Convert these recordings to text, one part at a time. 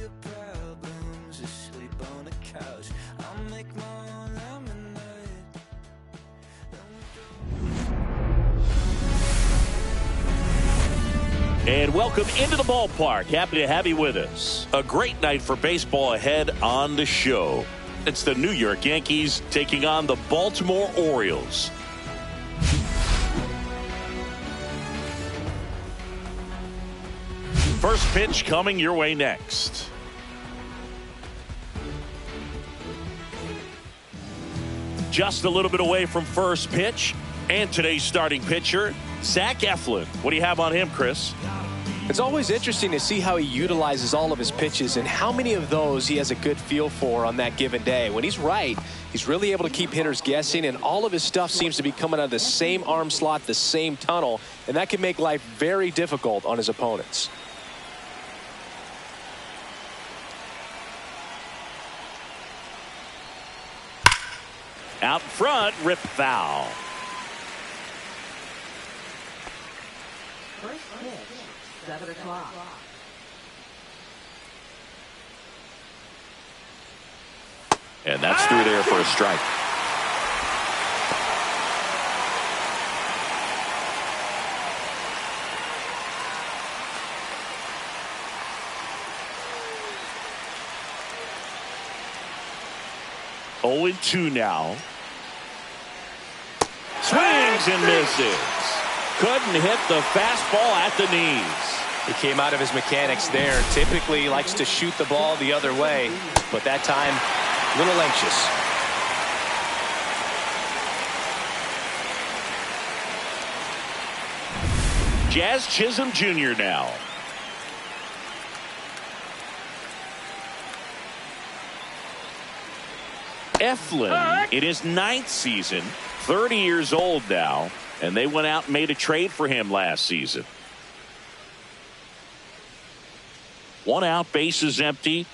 your problems, asleep on a couch. I'll make my own lemonade. And welcome into the ballpark. Happy to have you with us. A great night for baseball ahead on the show. It's the New York Yankees taking on the Baltimore Orioles. First pitch coming your way next. Just a little bit away from first pitch. And today's starting pitcher, Zach Eflin. What do you have on him, Chris? It's always interesting to see how he utilizes all of his pitches and how many of those he has a good feel for on that given day. When he's right, he's really able to keep hitters guessing, and all of his stuff seems to be coming out of the same arm slot, the same tunnel, and that can make life very difficult on his opponents. Out front, rip foul. First pitch, 7 o'clock. And that's through there for a strike. Oh, 2 now. Swings and misses. Couldn't hit the fastball at the knees. He came out of his mechanics there. Typically he likes to shoot the ball the other way, but that time a little anxious. Jazz Chisholm Jr. now. Eflin in his 9th season, 30 years old now, and they went out and made a trade for him last season. 1 out, bases empty.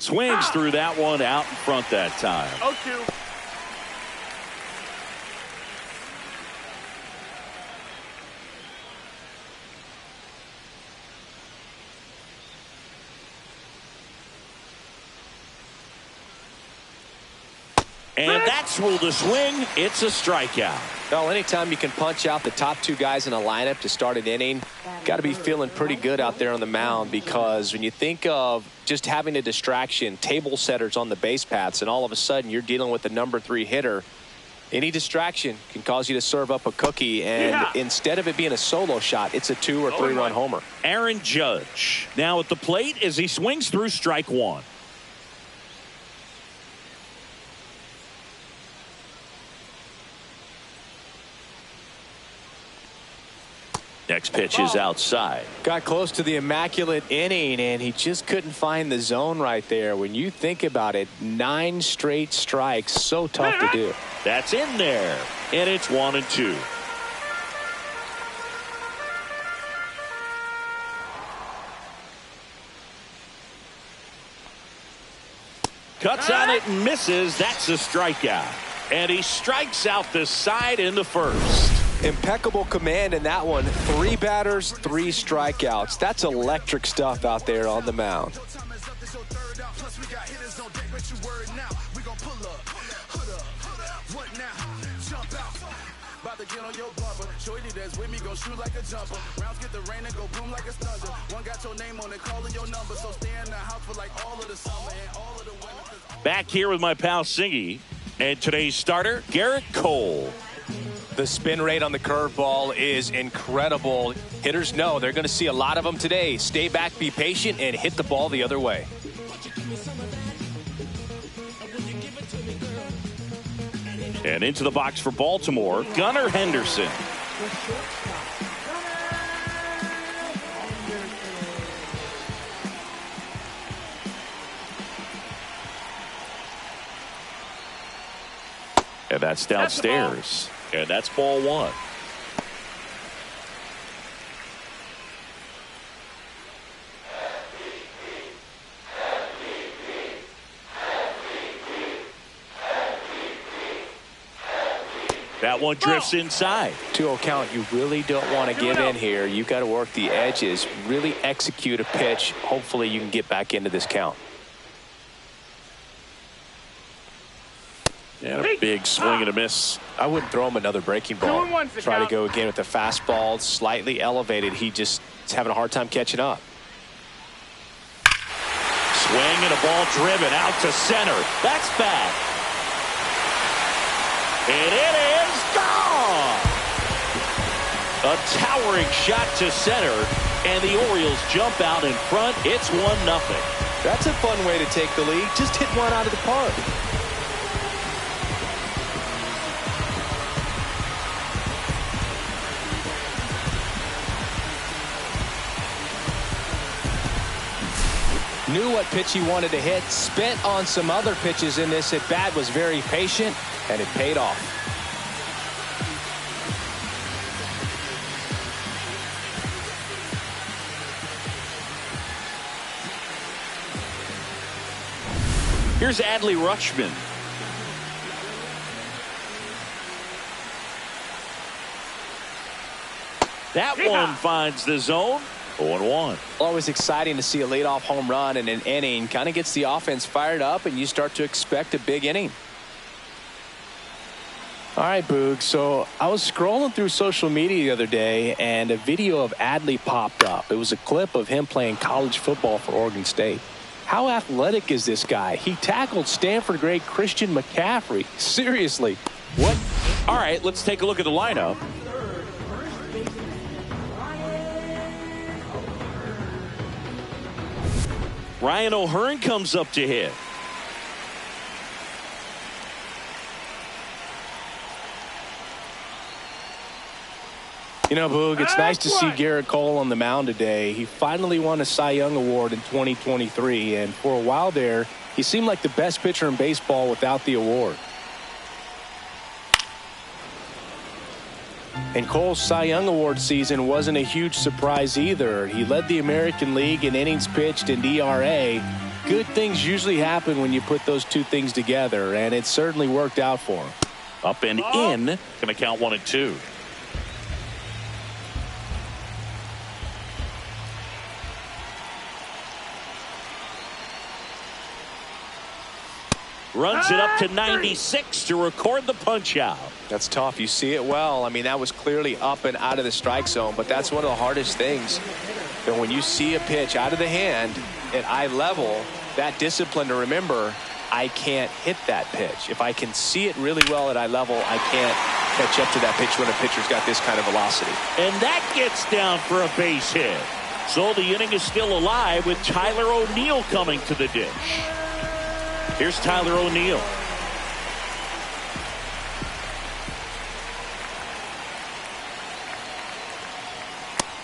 Swings through that one, out in front that time. 0-2. And that's ruled a swing. It's a strikeout. Well, anytime you can punch out the top 2 guys in a lineup to start an inning, got to be feeling pretty good out there on the mound, because when you think of just having a distraction, table setters on the base paths, and all of a sudden you're dealing with the number 3 hitter, any distraction can cause you to serve up a cookie, and instead of it being a solo shot, it's a 2 or 3 run homer. Aaron Judge now at the plate as he swings through strike 1. Next pitch is outside. Got close to the immaculate inning, and he just couldn't find the zone right there. When you think about it, 9 straight strikes, so tough to do. That's in there, and it's 1-2. Cuts on it and misses. That's a strikeout. And he strikes out the side in the first. Impeccable command in that one. 3 batters, 3 strikeouts. That's electric stuff out there on the mound. Back here with my pal Singy, and today's starter, Garrett Cole. The spin rate on the curveball is incredible. Hitters know they're going to see a lot of them today. Stay back, be patient, and hit the ball the other way. And into the box for Baltimore, Gunnar Henderson. And that's downstairs. And that's ball 1. That one drifts inside. 2-0 count. You really don't want to give in here. You've got to work the edges, really execute a pitch. Hopefully you can get back into this count. And a big swing and a miss. I wouldn't throw him another breaking ball. Try to go again with the fastball, slightly elevated. He just is having a hard time catching up. Swing and a ball driven out to center. That's back. And it is gone. A towering shot to center, and the Orioles jump out in front. It's 1-0. That's a fun way to take the lead. Just hit one out of the park. Knew what pitch he wanted to hit, spent on some other pitches in this at bat, was very patient, and it paid off. Here's Adley Rutschman. That one finds the zone. 0-1. Always exciting to see a leadoff home run in an inning. Kind of gets the offense fired up, and you start to expect a big inning. All right, Boog. So I was scrolling through social media the other day, and a video of Adley popped up. It was a clip of him playing college football for Oregon State. How athletic is this guy? He tackled Stanford great Christian McCaffrey. Seriously. What? All right, let's take a look at the lineup. Ryan O'Hearn comes up to hit. You know, Boog, it's nice to see Garrett Cole on the mound today. He finally won a Cy Young Award in 2023, and for a while there, he seemed like the best pitcher in baseball without the award. And Cole's Cy Young Award season wasn't a huge surprise either. He led the American League in innings pitched and ERA. Good things usually happen when you put those two things together, and it certainly worked out for him. Up and in. Going to count 1-2. Runs it up to 96 to record the punch out. That's tough. You see it well. I mean, that was clearly up and out of the strike zone, but that's one of the hardest things. And when you see a pitch out of the hand at eye level, that discipline to remember, I can't hit that pitch. If I can see it really well at eye level, I can't catch up to that pitch when a pitcher's got this kind of velocity. And that gets down for a base hit. So the inning is still alive with Tyler O'Neill coming to the dish. Here's Tyler O'Neill.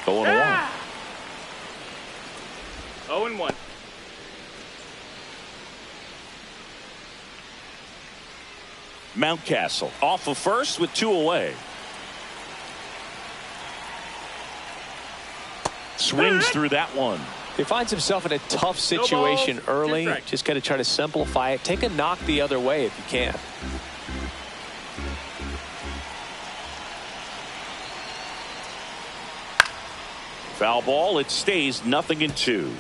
Going 1. 0-1. Mountcastle off of first with 2 away. Swings through that one. He finds himself in a tough situation early. Just got to try to simplify it. Take a knock the other way if you can. Foul ball. It stays 0-2.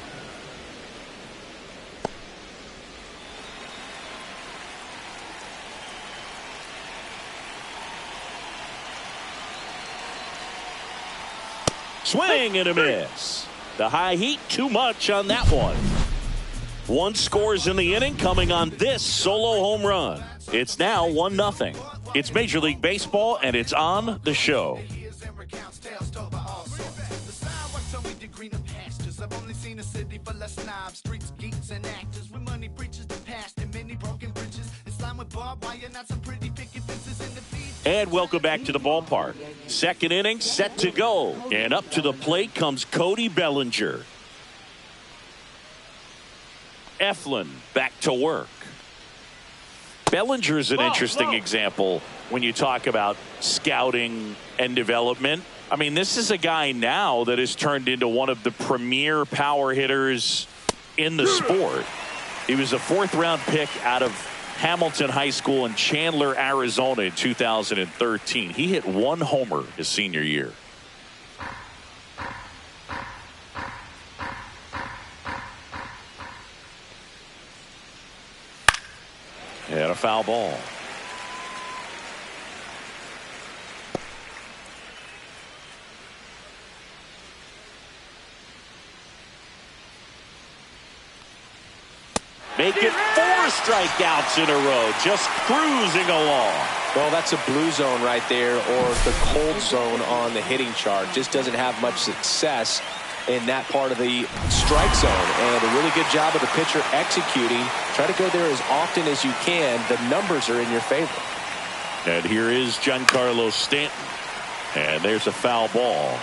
Swing and a miss. The high heat, too much on that one. 1 scores in the inning coming on this solo home run. It's now 1-0. It's Major League Baseball, and it's on the show. And welcome back to the ballpark. Second inning set to go. And up to the plate comes Cody Bellinger. Eflin back to work. Bellinger's an interesting example when you talk about scouting and development. I mean, this is a guy now that has turned into one of the premier power hitters in the sport. He was a 4th-round pick out of Hamilton High School in Chandler, Arizona in 2013. He hit 1 homer his senior year. And a foul ball. Make it 4 strikeouts in a row, just cruising along. Well, that's a blue zone right there, or the cold zone on the hitting chart. Just doesn't have much success in that part of the strike zone. And a really good job of the pitcher executing. Try to go there as often as you can. The numbers are in your favor. And here is Giancarlo Stanton. And there's a foul ball.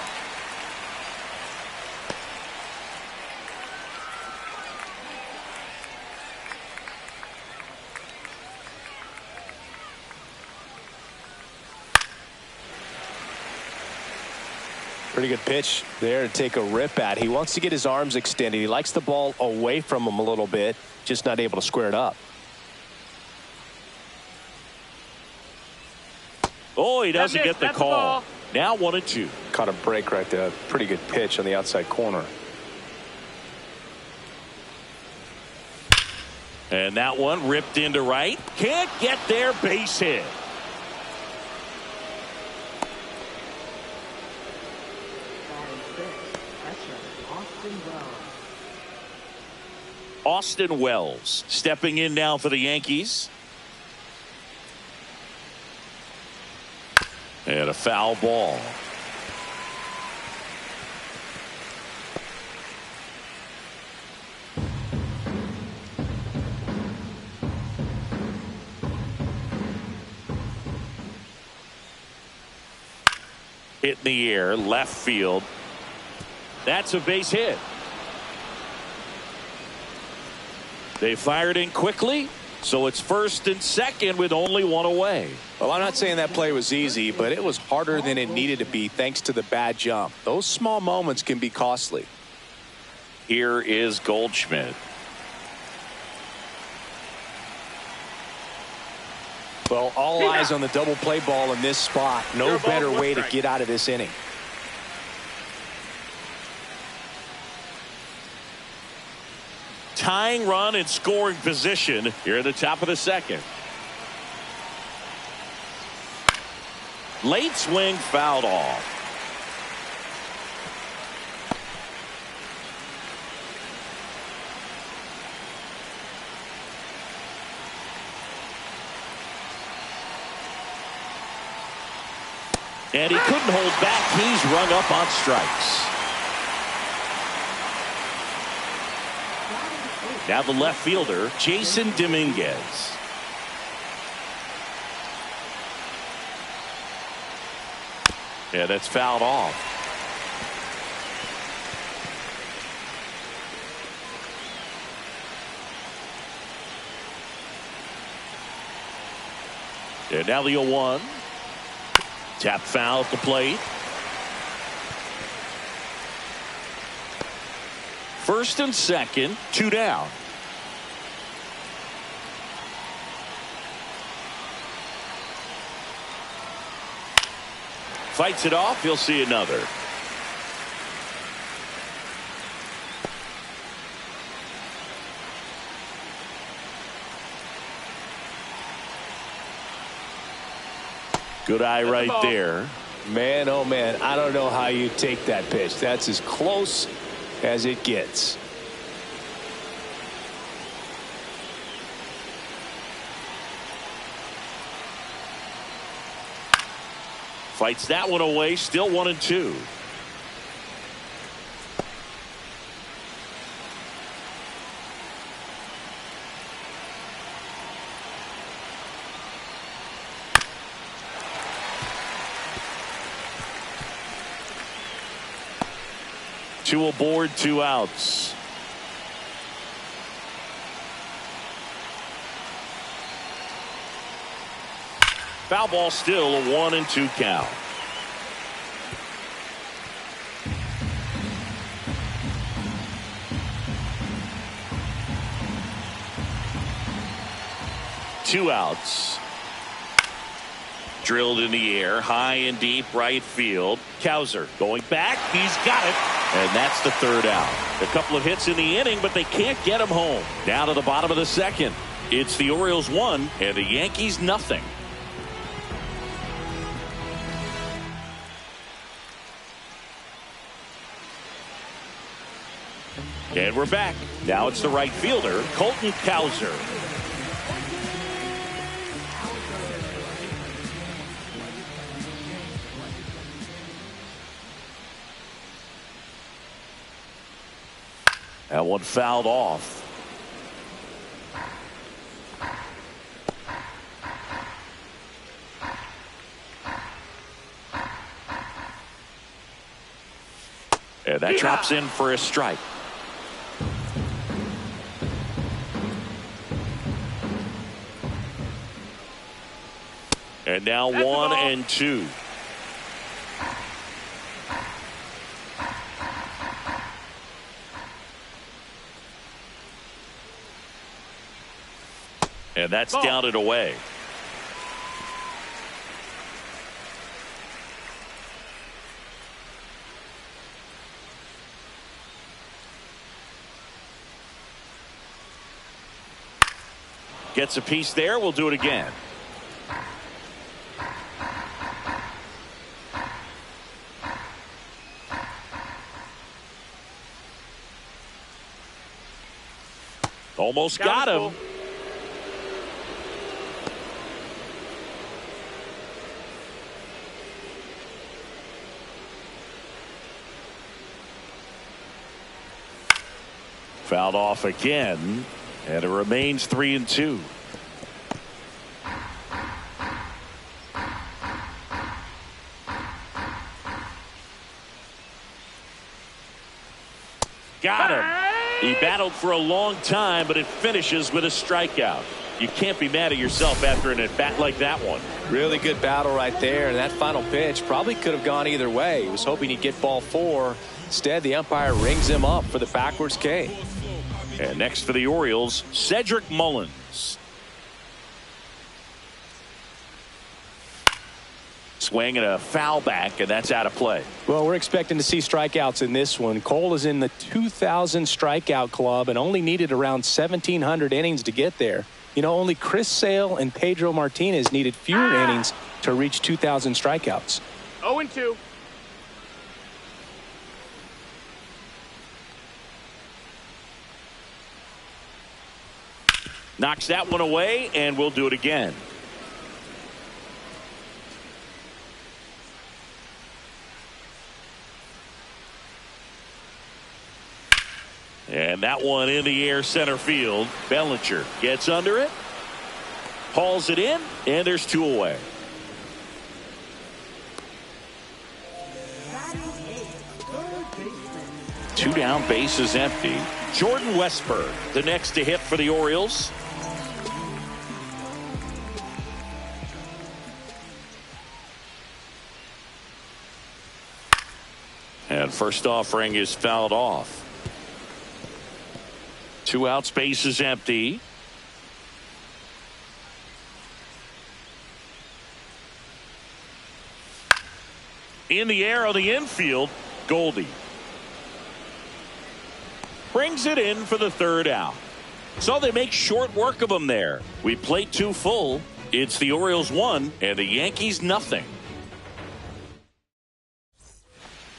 Pretty good pitch there to take a rip at. He wants to get his arms extended. He likes the ball away from him a little bit, just not able to square it up. Oh, he doesn't get the call. Now 1-2. Caught a break right there. Pretty good pitch on the outside corner. And that one ripped into right. Can't get there, base hit. Austin Wells stepping in now for the Yankees. And a foul ball. Hit in the air, left field. That's a base hit. They fired in quickly, so it's 1st and 2nd with only 1 away. Well, I'm not saying that play was easy, but it was harder than it needed to be thanks to the bad jump. Those small moments can be costly. Here is Goldschmidt. Well, all eyes on the double play ball in this spot. No better way to get out of this inning. Tying run in scoring position here at the top of the 2nd. Late swing fouled off. And he couldn't hold back. He's rung up on strikes. Now the left fielder, Jason Dominguez. Yeah, that's fouled off. And now the 0-1. Tap foul at the plate. 1st and 2nd, 2 down. Fights it off. He'll see another. Good eye right there. Man, oh man, I don't know how you take that pitch. That's as close as it gets. Fights that one away. Still 1-2. Two aboard, 2 outs. Foul ball, still a 1-2 count. 2 outs. Drilled in the air, high and deep right field. Cowser going back. He's got it. And that's the 3rd out. A couple of hits in the inning, but they can't get him home. Down to the bottom of the 2nd. It's the Orioles 1 and the Yankees nothing. And we're back. Now it's the right fielder, Colton Cowser. That one fouled off. And that drops in for a strike. And now 1-2. And that's down and away. Gets a piece there. We'll do it again. Almost got him. Fouled off again, and it remains 3-2. Got him. He battled for a long time, but it finishes with a strikeout. You can't be mad at yourself after an at-bat like that one. Really good battle right there, and that final pitch probably could have gone either way. He was hoping he'd get ball 4. Instead, the umpire rings him up for the backwards K. And next for the Orioles, Cedric Mullins. Swing and a foul back, and that's out of play. Well, we're expecting to see strikeouts in this one. Cole is in the 2,000 strikeout club and only needed around 1,700 innings to get there. You know, only Chris Sale and Pedro Martinez needed fewer innings to reach 2,000 strikeouts. 0-2. Knocks that one away, and we'll do it again. And that one in the air center field. Bellinger gets under it, hauls it in, and there's 2 away. Two down, bases empty. Jordan Westburg, the next to hit for the Orioles. And first offering is fouled off. 2 outs, bases empty. In the air on the infield, Goldie brings it in for the 3rd out. So they make short work of him there. We played 2 full. It's the Orioles 1 and the Yankees nothing.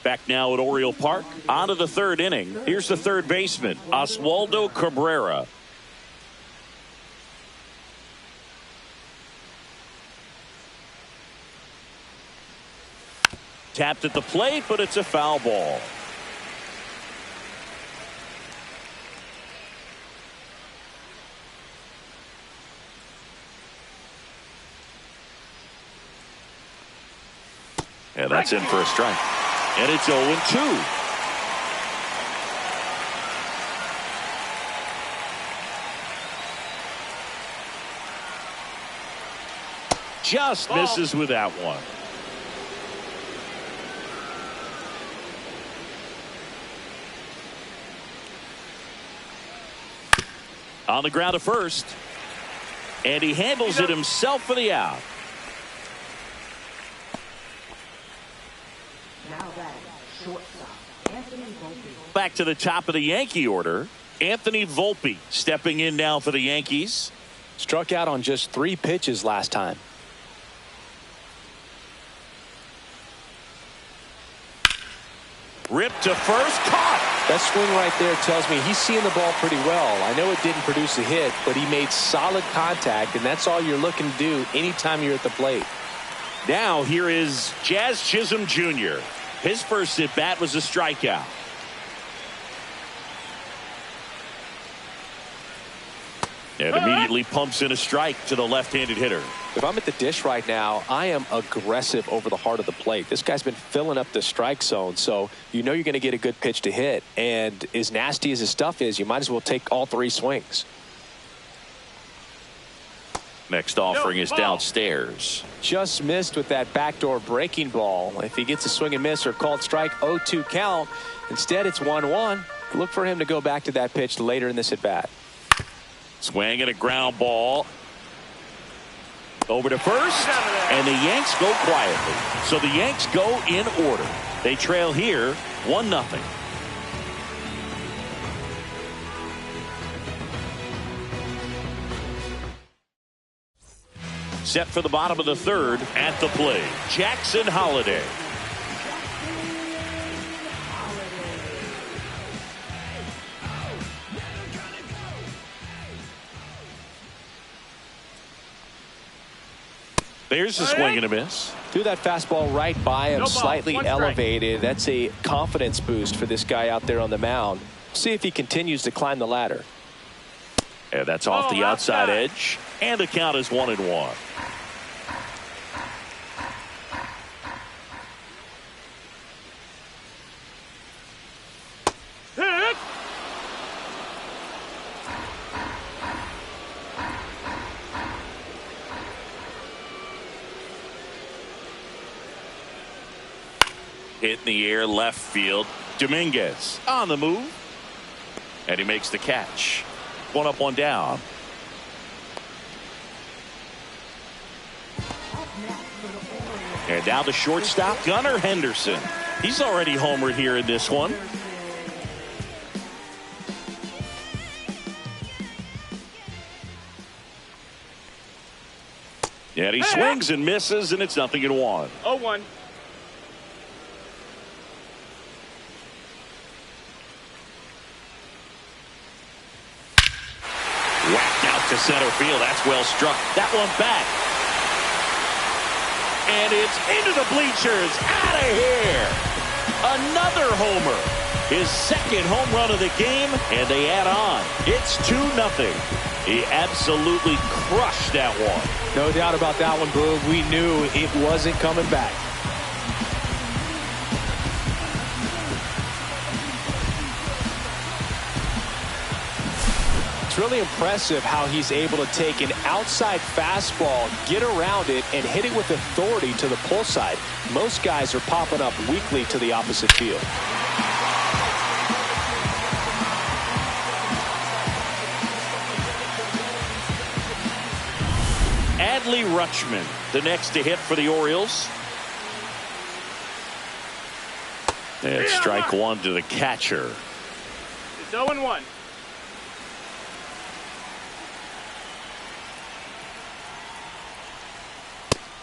Back now at Oriole Park. On to the 3rd inning. Here's the 3rd baseman, Oswaldo Cabrera. Tapped at the plate, but it's a foul ball. And that's in for a strike. And it's 0-2. Just misses with that one. On the ground to first. And he handles it himself for the out. Now batting, shortstop, Anthony Volpe. Back to the top of the Yankee order. Anthony Volpe stepping in now for the Yankees. Struck out on just 3 pitches last time. Ripped to first, caught. That swing right there tells me he's seeing the ball pretty well. I know it didn't produce a hit, but he made solid contact, and that's all you're looking to do anytime you're at the plate. Now here is Jazz Chisholm Jr. His first at bat was a strikeout. And immediately pumps in a strike to the left-handed hitter. If I'm at the dish right now, I am aggressive over the heart of the plate. This guy's been filling up the strike zone, so you know you're going to get a good pitch to hit. And as nasty as his stuff is, you might as well take all 3 swings. Next offering is downstairs. Just missed with that backdoor breaking ball. If he gets a swing and miss or called strike, 0-2 count. Instead, it's 1-1. Look for him to go back to that pitch later in this at bat. Swing and a ground ball. Over to first, and the Yanks go quietly. So the Yanks go in order. They trail here 1-0. Set for the bottom of the third. At the plate, Jackson Holliday. There's a swing and a miss. Threw that fastball right by him, slightly elevated. That's a confidence boost for this guy out there on the mound. See if he continues to climb the ladder. And that's off the outside edge. And the count is 1-1. Hit in the air, left field. Dominguez on the move. And he makes the catch. 1 up, 1 down. And now the shortstop, Gunnar Henderson. He's already homered here in this one. And he swings and misses, and it's 0-1. 0-1. Whacked out to center field. That's well struck. That one back. And it's into the bleachers. Out of here. Another homer. His second home run of the game, and they add on. It's 2-0. He absolutely crushed that one. No doubt about that one, Boog. We knew it wasn't coming back. It's really impressive how he's able to take an outside fastball, get around it, and hit it with authority to the pull side. Most guys are popping up weakly to the opposite field. Adley Rutschman, the next to hit for the Orioles. And strike 1 to the catcher. It's 0-1.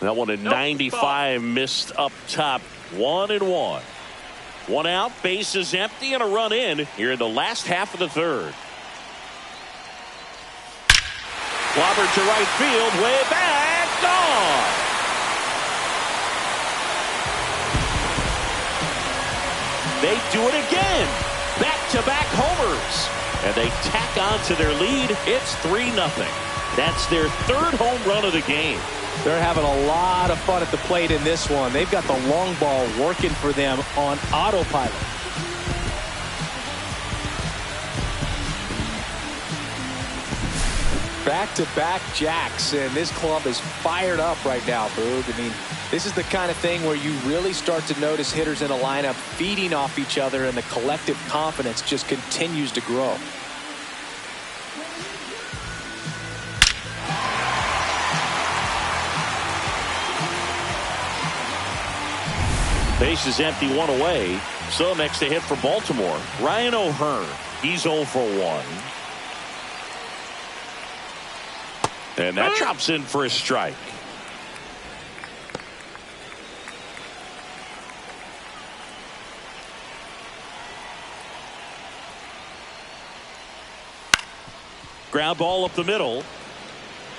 That one at 95, missed up top. 1-1. 1 out, bases empty, and a run in here in the last half of the third. Clobbered to right field, way back, gone. They do it again. Back-to-back homers. And they tack on to their lead. It's 3-0. That's their third home run of the game. They're having a lot of fun at the plate in this one. They've got the long ball working for them on autopilot. Back-to-back jacks, and this club is fired up right now, Boog. I mean, this is the kind of thing where you really start to notice hitters in a lineup feeding off each other, and the collective confidence just continues to grow. Base is empty, one away. So next to hit for Baltimore, Ryan O'Hearn. He's 0 for 1. And that drops in for a strike. Ground ball up the middle.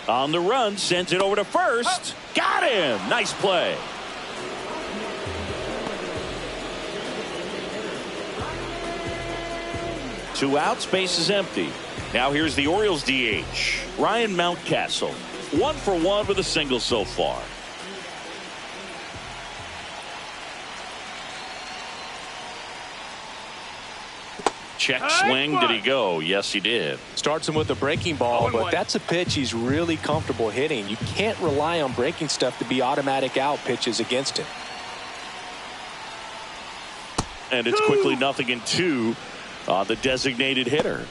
On the run, sends it over to first. Got him. Nice play. Two outs, base is empty. Now here's the Orioles DH, Ryan Mountcastle. 1 for 1 with a single so far. Check swing. Did he go? Yes, he did. Starts him with a breaking ball, but that's a pitch he's really comfortable hitting. You can't rely on breaking stuff to be automatic out pitches against him. And it's quickly 0-2 on the designated hitter.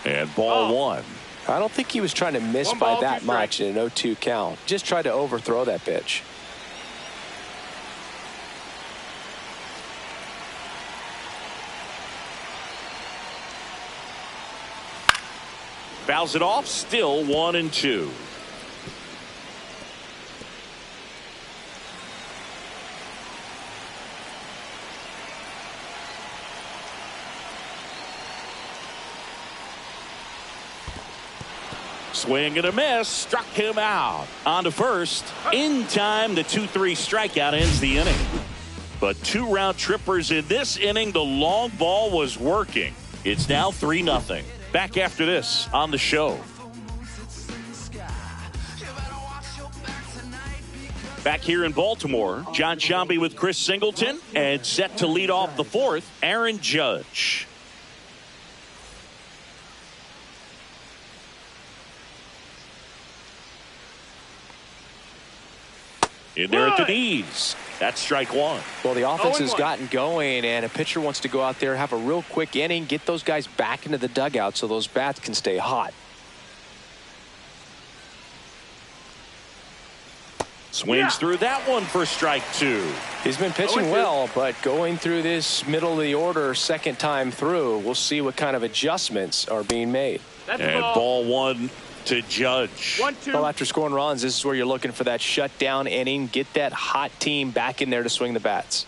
And ball 1. I don't think he was trying to miss by that much in an 0-2 count. Just tried to overthrow that pitch. Fouls it off, still 1-2. Swing and a miss, struck him out. On to first. In time, the 2-3 strikeout ends the inning. But 2 round trippers in this inning. The long ball was working. It's now 3-0. Back after this on the show. Back here in Baltimore, John Sciambi with Chris Singleton, and set to lead off the 4th, Aaron Judge. In there at the knees. That's strike 1. Well, the offense has gotten going, and a pitcher wants to go out there, have a real quick inning, get those guys back into the dugout so those bats can stay hot. Swings through that one for strike 2. He's been pitching well, but going through this middle of the order second time through, we'll see what kind of adjustments are being made. And ball 1 to Judge. 1-2. Well, after scoring runs, this is where you're looking for that shutdown inning. Get that hot team back in there to swing the bats.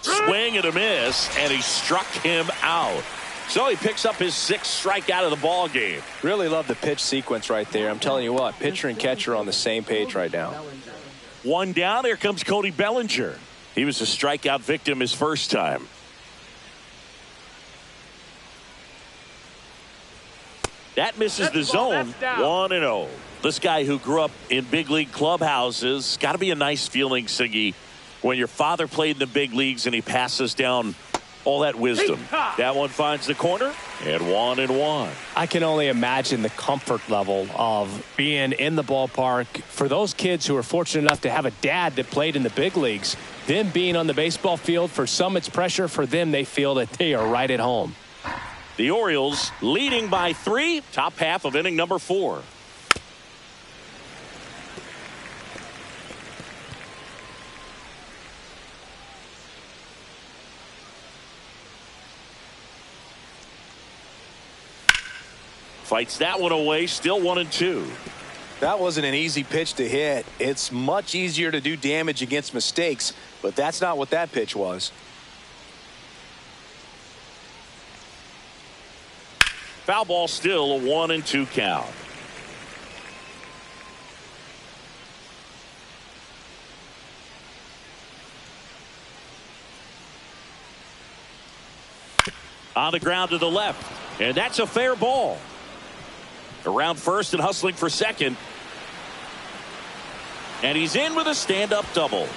Swing and a miss, and he struck him out. So he picks up his 6th strikeout of the ball game. Really love the pitch sequence right there. I'm telling you what, pitcher and catcher are on the same page right now. 1 down. Here comes Cody Bellinger. He was a strikeout victim his first time. That misses the zone. 1-0. This guy who grew up in big league clubhouses, got to be a nice feeling, Siggy, when your father played in the big leagues and he passes down all that wisdom. That one finds the corner, and 1-1. I can only imagine the comfort level of being in the ballpark for those kids who are fortunate enough to have a dad that played in the big leagues. Them being on the baseball field, for some it's pressure. For them, they feel that they are right at home. The Orioles leading by 3, top half of inning number 4. Fights that one away, still 1-2. That wasn't an easy pitch to hit. It's much easier to do damage against mistakes, but that's not what that pitch was. Foul ball, still a 1-2 count. On the ground to the left, and that's a fair ball. Around first and hustling for second. And he's in with a stand-up double.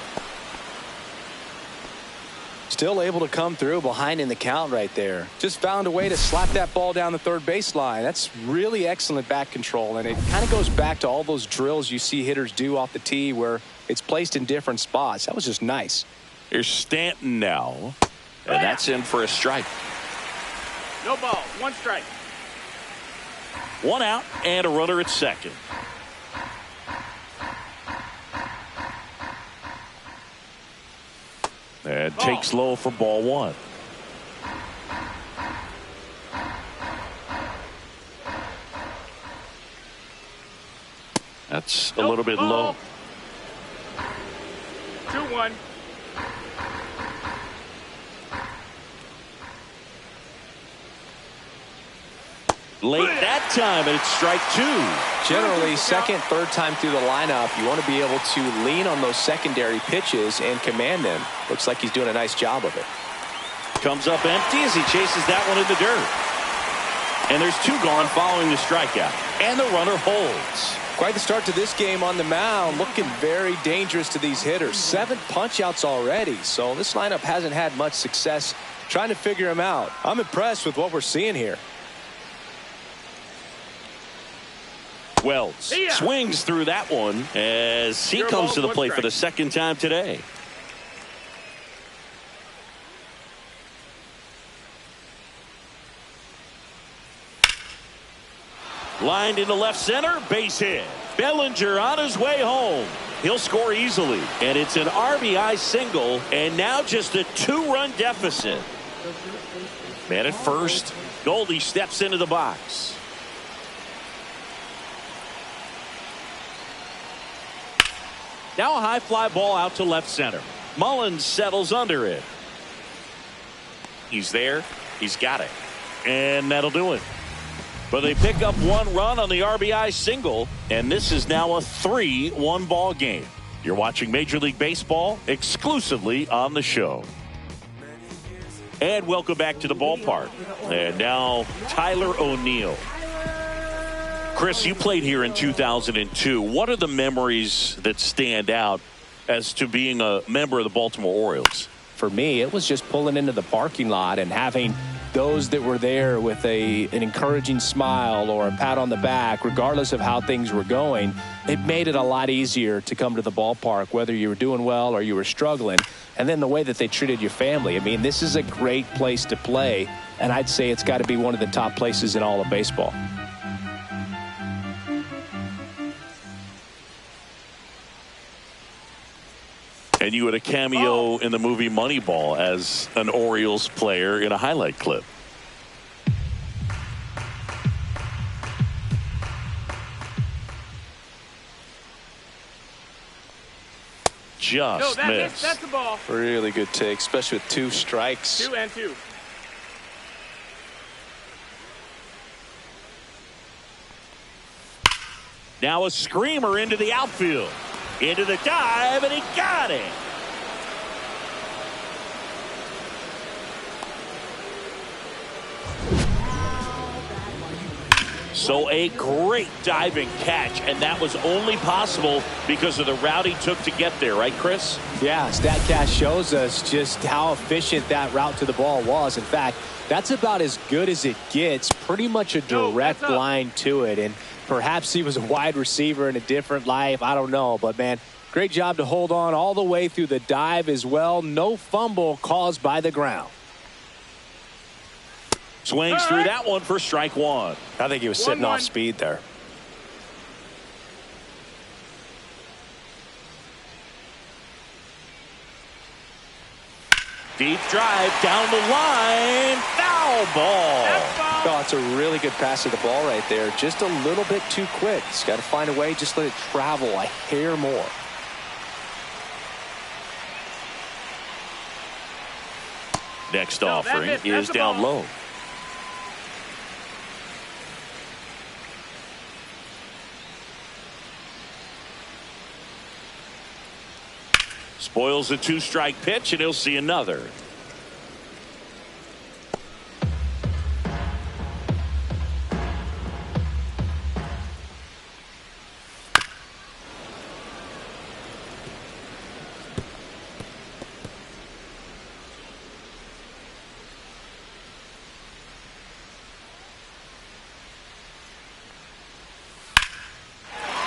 Still able to come through behind in the count right there. Just found a way to slap that ball down the third baseline. That's really excellent bat control, and it kind of goes back to all those drills you see hitters do off the tee where it's placed in different spots. That was just nice. Here's Stanton now, and that's in for a strike. No ball. 1 strike. 1 out and a runner at second. And takes low for ball 1. That's a little bit low. 2-1. Late that time, and it's strike 2. Generally, second, third time through the lineup, you want to be able to lean on those secondary pitches and command them. Looks like he's doing a nice job of it. Comes up empty as he chases that one in the dirt. And there's 2 gone following the strikeout. And the runner holds. Quite the start to this game on the mound. Looking very dangerous to these hitters. 7 punch-outs already. So this lineup hasn't had much success trying to figure him out. I'm impressed with what we're seeing here. Wells swings through that one as he comes to the plate for the second time today. Lined into left center, base hit. Bellinger on his way home. He'll score easily, and it's an RBI single, and now just a 2-run deficit. Man at first, Goldie steps into the box. Now a high fly ball out to left center. Mullins settles under it. He's there. He's got it. And that'll do it. But they pick up 1 run on the RBI single, and this is now a 3-1 ball game. You're watching Major League Baseball exclusively on the show. And welcome back to the ballpark. And now Tyler O'Neill. Chris, you played here in 2002. What are the memories that stand out as to being a member of the Baltimore Orioles? For me, it was just pulling into the parking lot and having those that were there with an encouraging smile or a pat on the back, regardless of how things were going. It made it a lot easier to come to the ballpark, whether you were doing well or you were struggling. And then the way that they treated your family. I mean, this is a great place to play, and I'd say it's got to be one of the top places in all of baseball. And you had a cameo in the movie Moneyball as an Orioles player in a highlight clip. Just missed. That's the ball. Really good take, especially with 2 strikes. 2 and 2. Now a screamer into the outfield. Into the dive, and he got it. So a great diving catch, and that was only possible because of the route he took to get there, right, Chris? Yeah, StatCast shows us just how efficient that route to the ball was. In fact, that's about as good as it gets, pretty much a direct line to it. And perhaps he was a wide receiver in a different life. I don't know. But, man, great job to hold on all the way through the dive as well. No fumble caused by the ground. Swings through that one for strike 1. I think he was sitting off speed there. Deep drive down the line. Foul ball. Oh, it's a really good pass to the ball right there. Just a little bit too quick. He's got to find a way. Just let it travel a hair more. Next offering is down low. Spoils a 2-strike pitch, and he'll see another.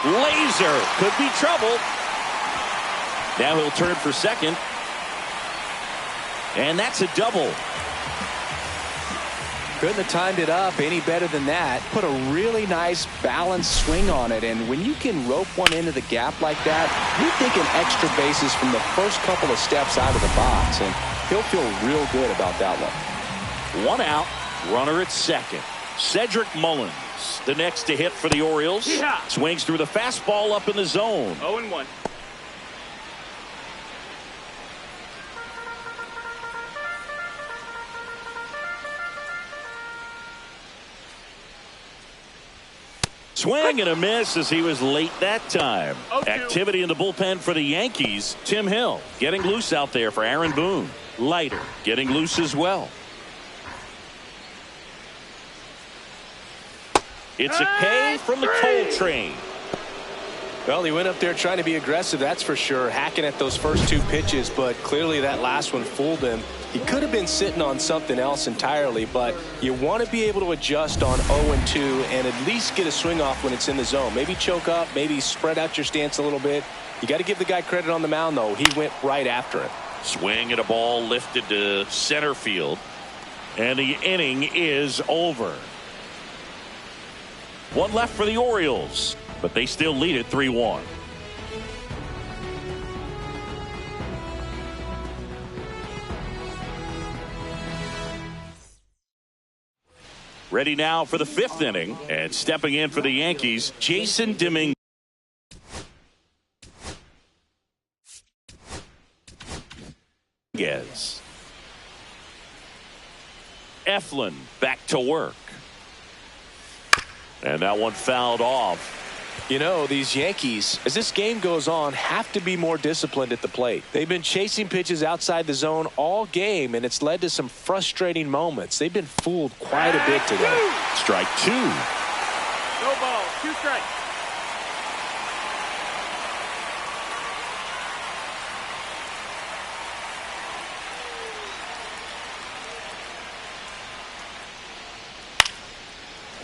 Laser could be trouble. Now he'll turn for second. And that's a double. Couldn't have timed it up any better than that. Put a really nice balanced swing on it, and when you can rope one into the gap like that, you're thinking extra bases from the first couple of steps out of the box, and he'll feel real good about that one. One out, runner at second. Cedric Mullins, the next to hit for the Orioles. Yeah. Swings through the fastball up in the zone. 0-1. Swing and a miss as he was late that time. 0-2. Activity in the bullpen for the Yankees. Tim Hill getting loose out there for Aaron Boone. Leiter getting loose as well. It's a K from the Coltrane. Well, he went up there trying to be aggressive, that's for sure, hacking at those first two pitches, but clearly that last one fooled him. He could have been sitting on something else entirely, but you want to be able to adjust on 0-2 and at least get a swing off when it's in the zone. Maybe choke up, maybe spread out your stance a little bit. You got to give the guy credit on the mound, though. He went right after it. Swing and a ball lifted to center field, and the inning is over. One left for the Orioles, but they still lead it 3-1. Ready now for the fifth inning, and stepping in for the Yankees, Jason Dominguez. Eflin back to work. And that one fouled off. You know, these Yankees, as this game goes on, have to be more disciplined at the plate. They've been chasing pitches outside the zone all game, and it's led to some frustrating moments. They've been fooled quite a bit today. Strike two. No ball. 2 strikes.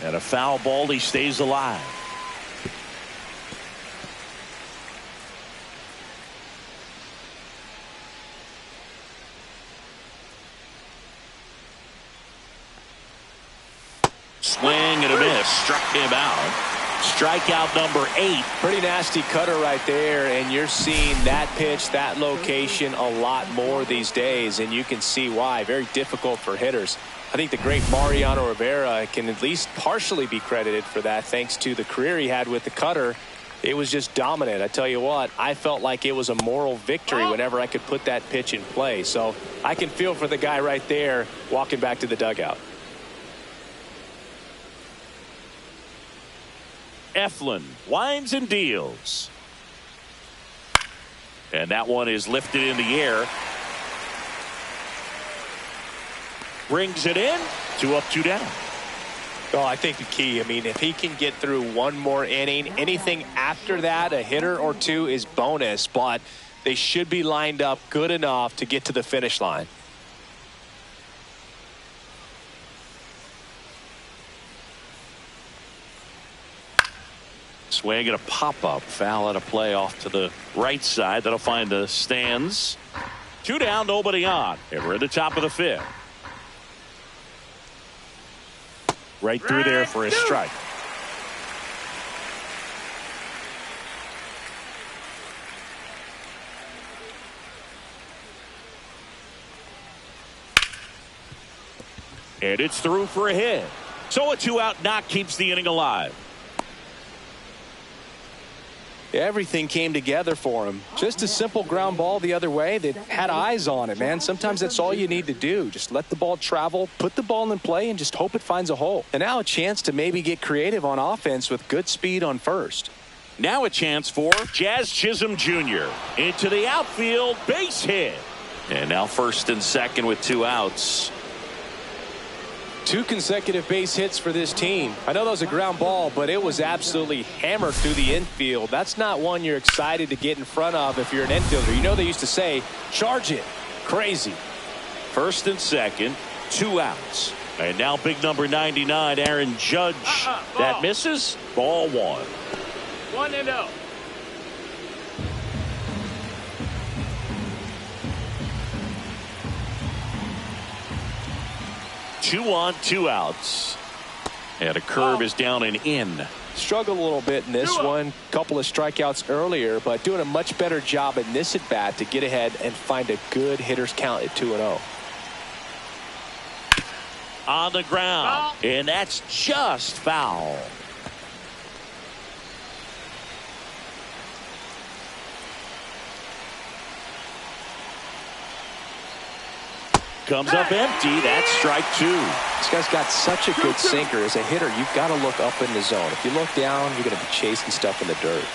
And a foul ball, he stays alive. Swing and a miss. Struck him out. Strikeout number 8. Pretty nasty cutter right there, and you're seeing that pitch, that location a lot more these days, and you can see why. Very difficult for hitters. I think the great Mariano Rivera can at least partially be credited for that thanks to the career he had with the cutter. It was just dominant. I tell you what, I felt like it was a moral victory whenever I could put that pitch in play. So I can feel for the guy right there walking back to the dugout. Eflin winds and deals. And that one is lifted in the air. Brings it in. 2 up, 2 down. Oh, I think the key, I mean, if he can get through one more inning, anything after that, a hitter or two is bonus, but they should be lined up good enough to get to the finish line. Swing and a pop-up. Foul at a play off to the right side. That'll find the stands. 2 down, nobody on. And we're at the top of the 5th. Right through there for a strike. And it's through for a hit. So a 2-out knock keeps the inning alive. Everything came together for him. Just a simple ground ball the other way that had eyes on it, man. Sometimes that's all you need to do. Just let the ball travel, put the ball in play, and just hope it finds a hole. And now a chance to maybe get creative on offense with good speed on first. Now a chance for Jazz Chisholm Jr. into the outfield, base hit. And now first and second with 2 outs. 2 consecutive base hits for this team. I know that was a ground ball, but it was absolutely hammered through the infield. That's not one you're excited to get in front of if you're an infielder. You know they used to say, charge it. Crazy. First and second, 2 outs. And now big number 99, Aaron Judge. That misses. Ball 1. 1-0. 2 on, 2 outs. And a curve is down and in. Struggled a little bit in this one. Couple of strikeouts earlier, but doing a much better job in this at bat to get ahead and find a good hitter's count at 2-0. On the ground, and that's just foul. Comes up empty. That's strike 2. This guy's got such a good sinker. As a hitter, you've got to look up in the zone. If you look down, you're going to be chasing stuff in the dirt.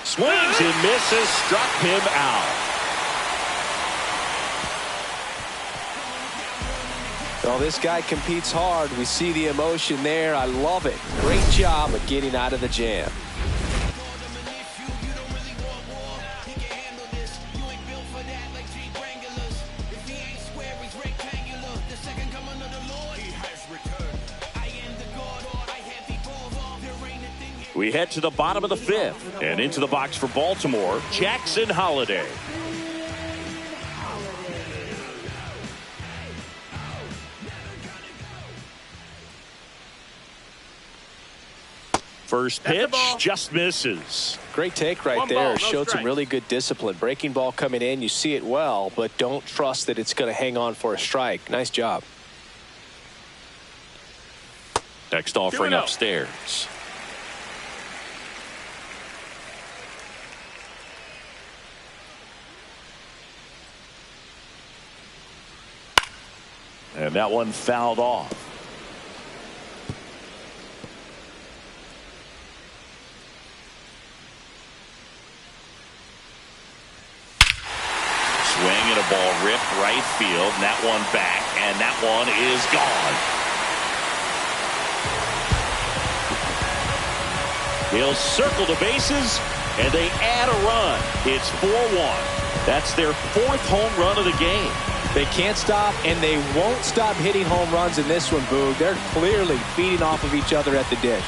Swings and misses. Struck him out. Well, this guy competes hard. We see the emotion there. I love it. Great job of getting out of the jam. We head to the bottom of the 5th and into the box for Baltimore, Jackson Holliday. First pitch just misses. Great take right there. Showed some really good discipline. Breaking ball coming in. You see it well, but don't trust that it's going to hang on for a strike. Nice job. Next offering upstairs. And that one fouled off. Swing and a ball ripped right field. And that one back. And that one is gone. He'll circle the bases. And they add a run. It's 4-1. That's their 4th home run of the game. They can't stop, and they won't stop hitting home runs in this one, Boog. They're clearly feeding off of each other at the dish.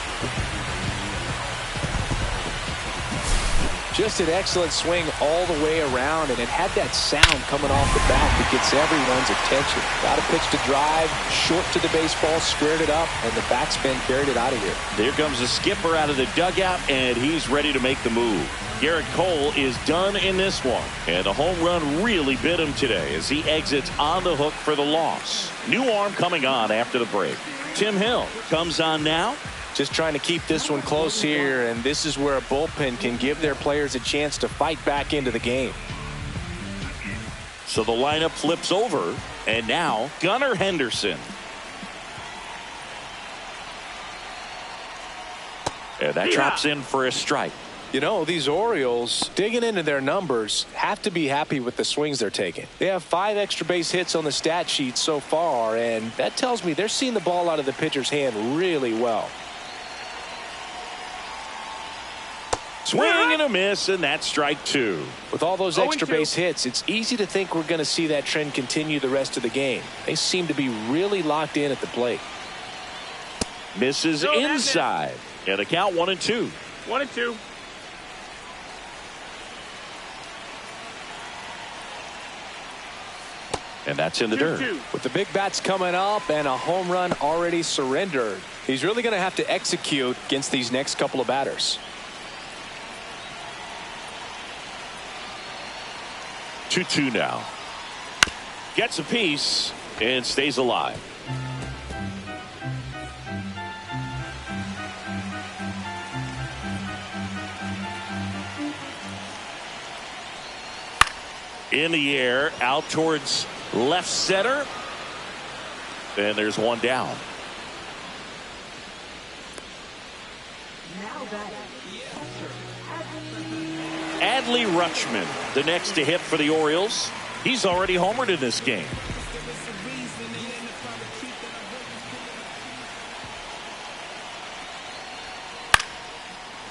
Just an excellent swing all the way around, and it had that sound coming off the bat that gets everyone's attention. Got a pitch to drive, short to the baseball, squared it up, and the backspin carried it out of here. There comes the skipper out of the dugout, and he's ready to make the move. Garrett Cole is done in this one, and the home run really bit him today as he exits on the hook for the loss. New arm coming on after the break. Tim Hill comes on now. Just trying to keep this one close here, and this is where a bullpen can give their players a chance to fight back into the game. So the lineup flips over, and now Gunnar Henderson. And that drops in for a strike. You know, these Orioles, digging into their numbers, have to be happy with the swings they're taking. They have 5 extra base hits on the stat sheet so far, and that tells me they're seeing the ball out of the pitcher's hand really well. Swing and a miss, and that's strike 2. With all those extra base hits, it's easy to think we're going to see that trend continue the rest of the game. They seem to be really locked in at the plate. Misses inside. And the count 1-2. 1-2. And that's in the dirt. With the big bats coming up and a home run already surrendered, he's really going to have to execute against these next couple of batters. 2-2 now. Gets a piece and stays alive. In the air, out towards left center. And there's one down. Adley Rutschman, the next to hit for the Orioles. He's already homered in this game.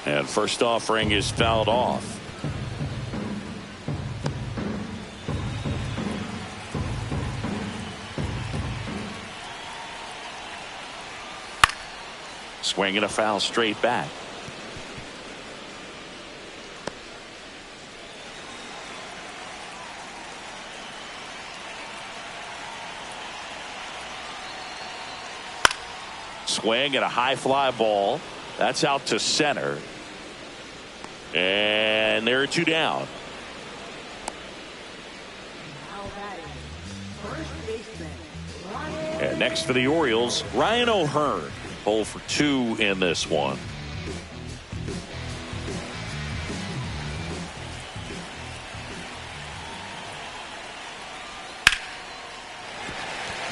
And first offering is fouled off. Swing and a foul straight back. Swing and a high fly ball. That's out to center. And there are 2 down. And next for the Orioles, Ryan O'Hearn. 0 for 2 in this one.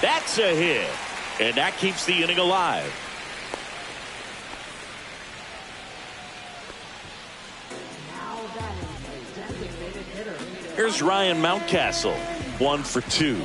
That's a hit. And that keeps the inning alive. Here's Ryan Mountcastle. 1 for 2.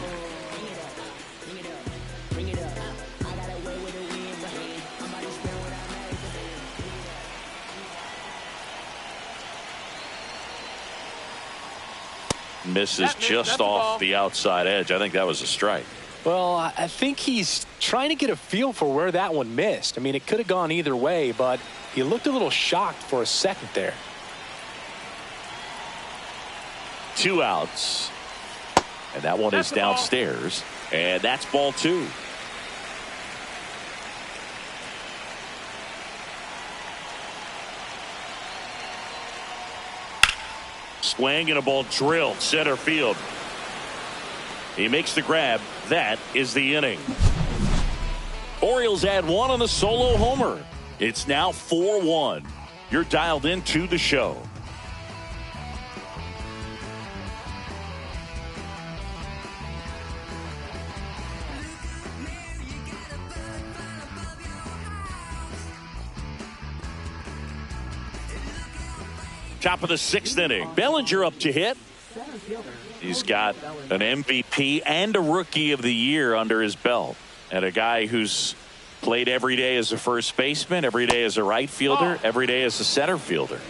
Misses just off the outside edge. I think that was a strike. Well, I think he's trying to get a feel for where that one missed. I mean, it could have gone either way, but he looked a little shocked for a second there. 2 outs. And that one is downstairs. And that's ball 2. Swing and a ball drilled center field. He makes the grab. That is the inning. Orioles add 1 on the solo homer. It's now 4-1. You're dialed into the show. Top of the 6th inning. Bellinger up to hit. He's got an MVP and a Rookie of the Year under his belt. And a guy who's played every day as a first baseman, every day as a right fielder, every day as a center fielder.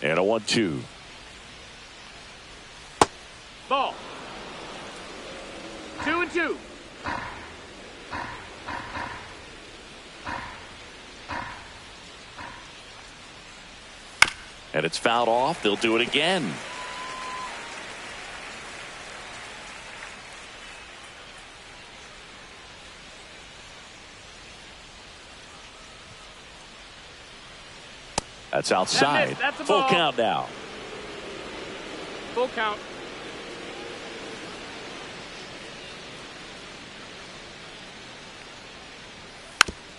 And a 1-2. Ball. 2-2. And it's fouled off. They'll do it again. That's outside. That's a Full ball. count now. Full count.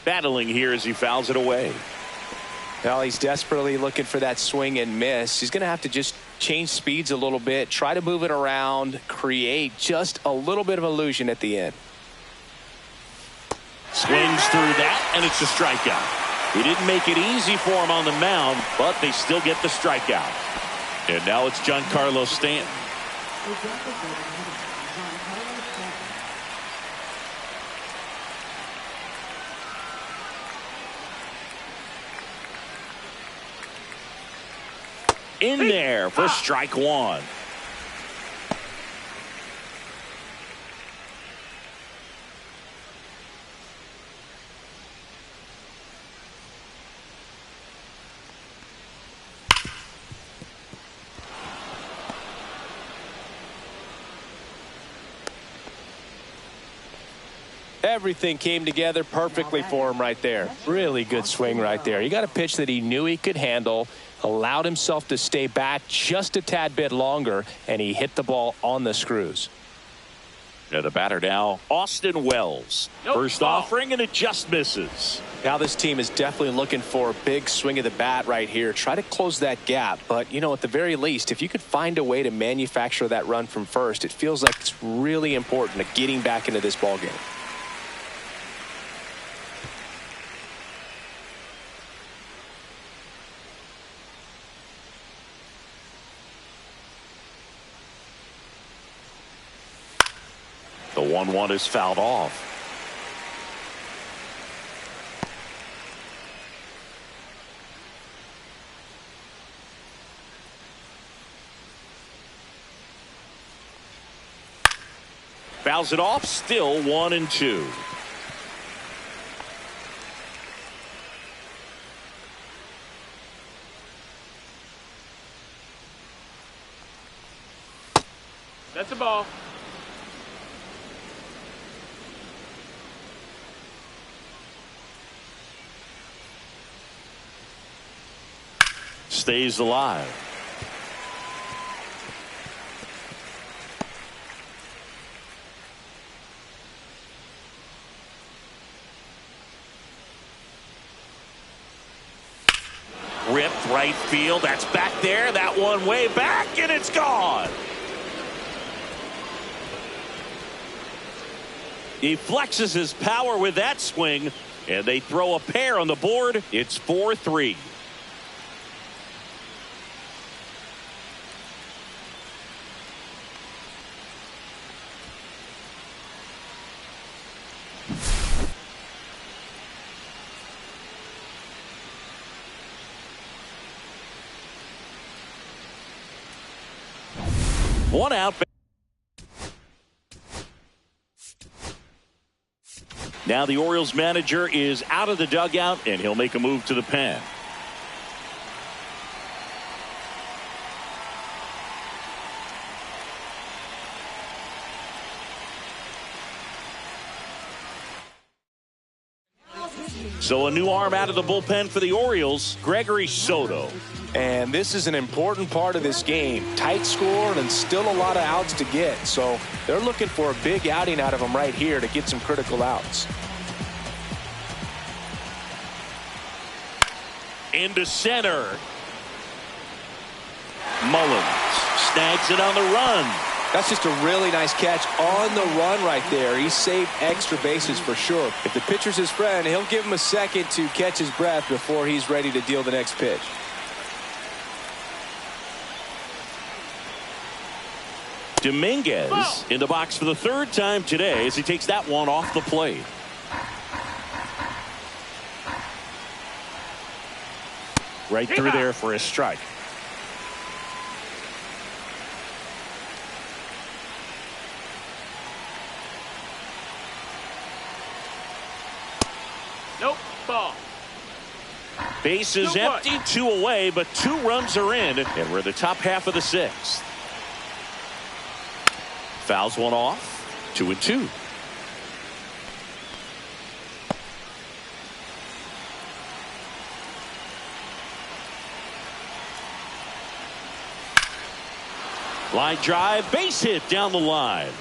Battling here as he fouls it away. Well, he's desperately looking for that swing and miss. He's going to have to just change speeds a little bit, try to move it around, create just a little bit of illusion at the end. Swings through that, and it's a strikeout. He didn't make it easy for him on the mound, but they still get the strikeout. And now it's Giancarlo Stanton. In there for strike 1. Everything came together perfectly for him right there. Really good swing right there. He got a pitch that he knew he could handle, allowed himself to stay back just a tad bit longer, and he hit the ball on the screws. Yeah, the batter now, Austin Wells. First offering, and it just misses. Now this team is definitely looking for a big swing of the bat right here. Try to close that gap. But, you know, at the very least, if you could find a way to manufacture that run from first, it feels like it's really important to getting back into this ball game. 1-1 is fouled off. Fouls it off, still 1-2. That's a ball. Stays alive. Ripped right field. That's back there. That one way back, and it's gone. He flexes his power with that swing, and they throw a pair on the board. It's 4-3. One out. Now the Orioles manager is out of the dugout, and he'll make a move to the pen. So a new arm out of the bullpen for the Orioles, Gregory Soto. And this is an important part of this game. Tight score and still a lot of outs to get. So they're looking for a big outing out of him right here to get some critical outs. Into center. Mullins snags it on the run. That's just a really nice catch on the run right there. He saved extra bases for sure. If the pitcher's his friend, he'll give him a second to catch his breath before he's ready to deal the next pitch. Dominguez in the box for the third time today as he takes that one off the plate. Right through there for a strike. Nope. Ball. Base is empty, 2 away, but 2 runs are in, and we're in the top half of the 6th. Fouls one off, 2-2. Line drive, base hit down the line.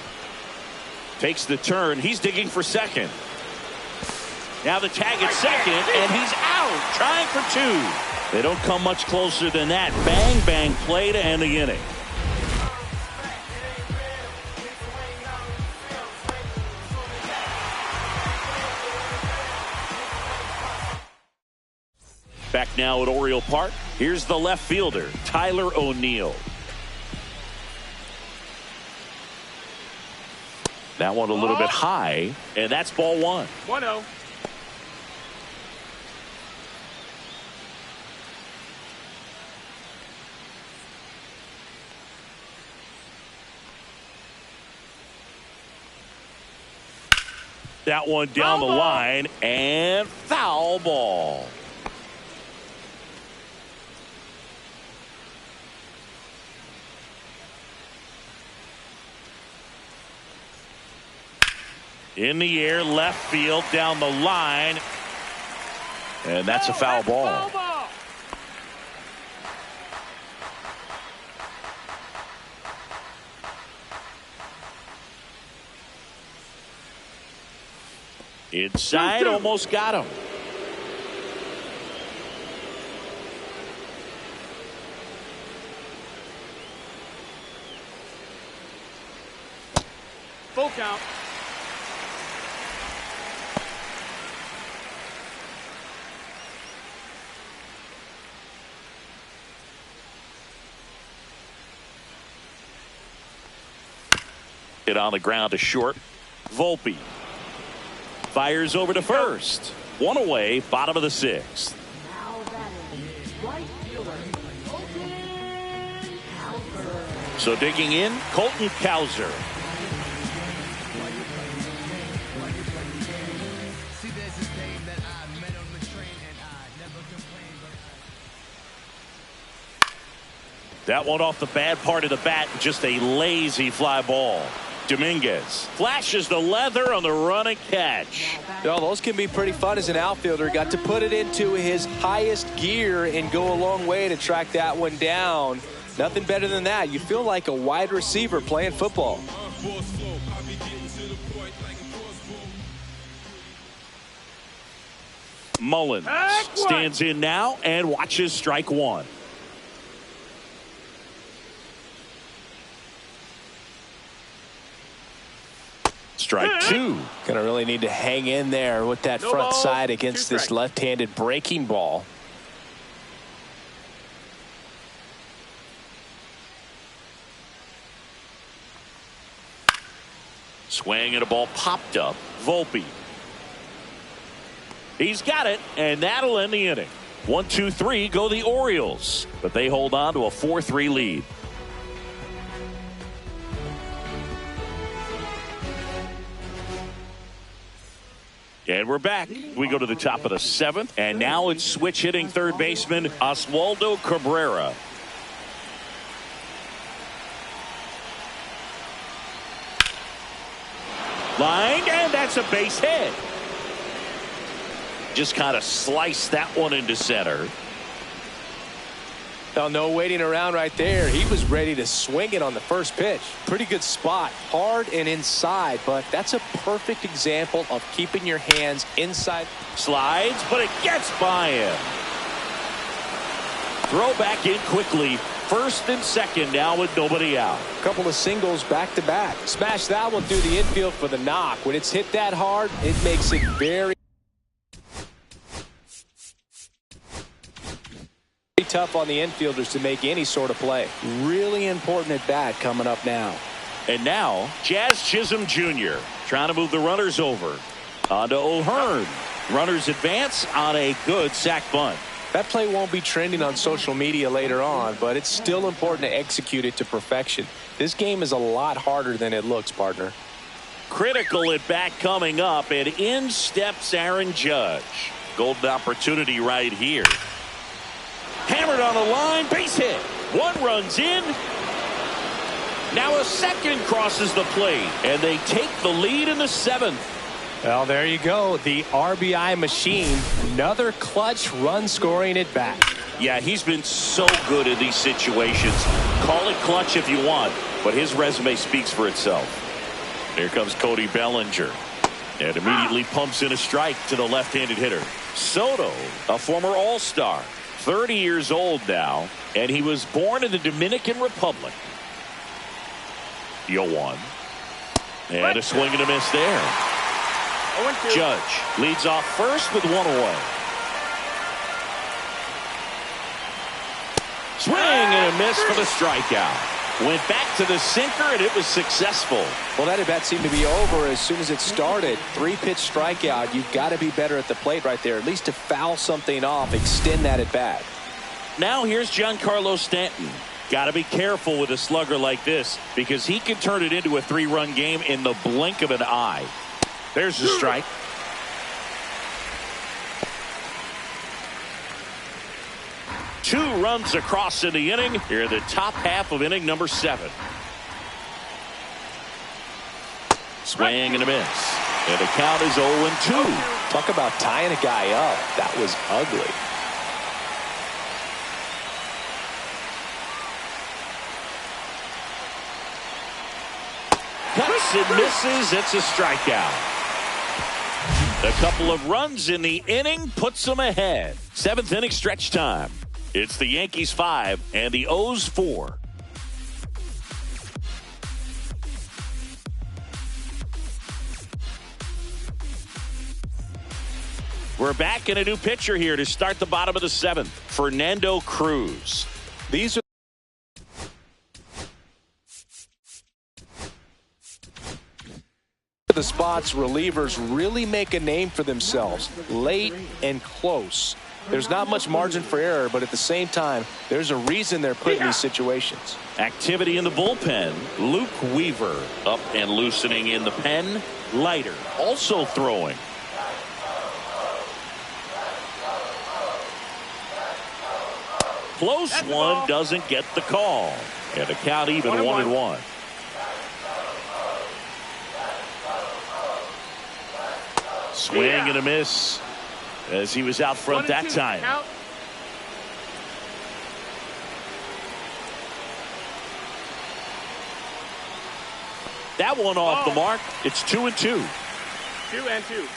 Takes the turn. He's digging for second. Now the tag at second, and he's out, trying for 2. They don't come much closer than that. Bang, bang play to end the inning. Back now at Oriole Park. Here's the left fielder, Tyler O'Neill. That one a little bit high, and that's ball 1. 1-0. That one down the line, and foul ball. In the air, left field, down the line. And that's a foul ball. Inside, almost got him. Full count. Hit on the ground to short. Volpe fires over to first. One away, bottom of the sixth. Now batting, right fielder, Colton Cowser. So digging in, Colton Cowser. That one off the bad part of the bat, just a lazy fly ball. Dominguez flashes the leather on the run and catch. No, those can be pretty fun as an outfielder. Got to put it into his highest gear and go a long way to track that one down. Nothing better than that. You feel like a wide receiver playing football. Mullins stands in now and watches strike one. Strike two. Gonna really need to hang in there with that front side against this left-handed breaking ball. Swing and a ball popped up. Volpe. He's got it, and that'll end the inning. 1-2-3 go the Orioles, but they hold on to a 4-3 lead. And we're back. We go to the top of the seventh, and now it's switch hitting third baseman Oswaldo Cabrera. Lined, and that's a base hit. Just kind of sliced that one into center. Now, no waiting around right there. He was ready to swing it on the first pitch. Pretty good spot. Hard and inside, but that's a perfect example of keeping your hands inside. Slides, but it gets by him. Throw back in quickly. First and second now with nobody out. Couple of singles back to back. Smash that one through the infield for the knock. When it's hit that hard, it makes it very tough on the infielders to make any sort of play. Really important at bat coming up now. And now Jazz Chisholm Jr. trying to move the runners over. On to O'Hearn. Runners advance on a good sac bunt. That play won't be trending on social media later on, but it's still important to execute it to perfection. This game is a lot harder than it looks, partner. Critical at bat coming up, and in steps Aaron Judge. Golden opportunity right here. Hammered on the line, base hit. One runs in. Now a second crosses the plate, and they take the lead in the seventh. Well, there you go. The RBI machine. Another clutch run scoring at bat. Yeah, he's been so good in these situations. Call it clutch if you want, but his resume speaks for itself. Here comes Cody Bellinger. And immediately pumps in a strike to the left-handed hitter. Soto, a former All-Star. 30 years old now, and he was born in the Dominican Republic. 0-1. And a swing and a miss there. Judge leads off first with one away. Swing and a miss for the strikeout. Went back to the sinker, and it was successful. Well, that at bat seemed to be over as soon as it started. 3-pitch strikeout. You've got to be better at the plate right there, at least to foul something off, extend that at bat. Now here's Giancarlo Stanton. Got to be careful with a slugger like this because he can turn it into a 3-run game in the blink of an eye. There's the strike. Two runs across in the inning. Here, the top half of inning number 7. Swing and a miss. And the count is 0-2. Talk about tying a guy up. That was ugly. Cuts and misses. It's a strikeout. A couple of runs in the inning puts them ahead. 7th inning stretch time. It's the Yankees 5 and the O's 4. We're back in a new pitcher here to start the bottom of the 7th. Fernando Cruz. These are the the spots relievers really make a name for themselves. Late and close. There's not much margin for error, but at the same time, there's a reason they're put in these situations. Activity in the bullpen. Luke Weaver up and loosening in the pen. Leiter also throwing. Close one, doesn't get the call. And the count even 1-1. Swing and a miss as he was out front that time. Count. That one off the mark. It's 2-2. 2-2.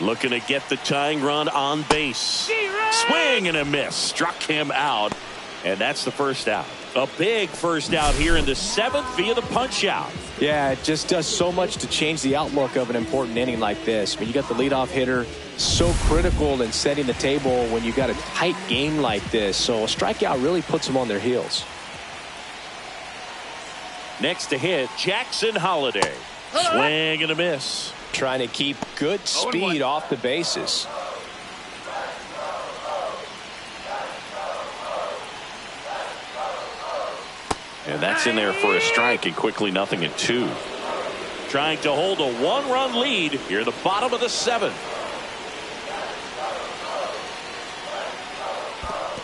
Looking to get the tying run on base. Swing and a miss. Struck him out. And that's the first out. A big first out here in the 7th via the punch out. Yeah, it just does so much to change the outlook of an important inning like this. When you got the leadoff hitter, so critical in setting the table when you got a tight game like this. So a strikeout really puts them on their heels. Next to hit, Jackson Holliday. Swing and a miss. Trying to keep good speed off the bases. And that's in there for a strike, and quickly 0-2. Trying to hold a 1-run lead here at the bottom of the 7th.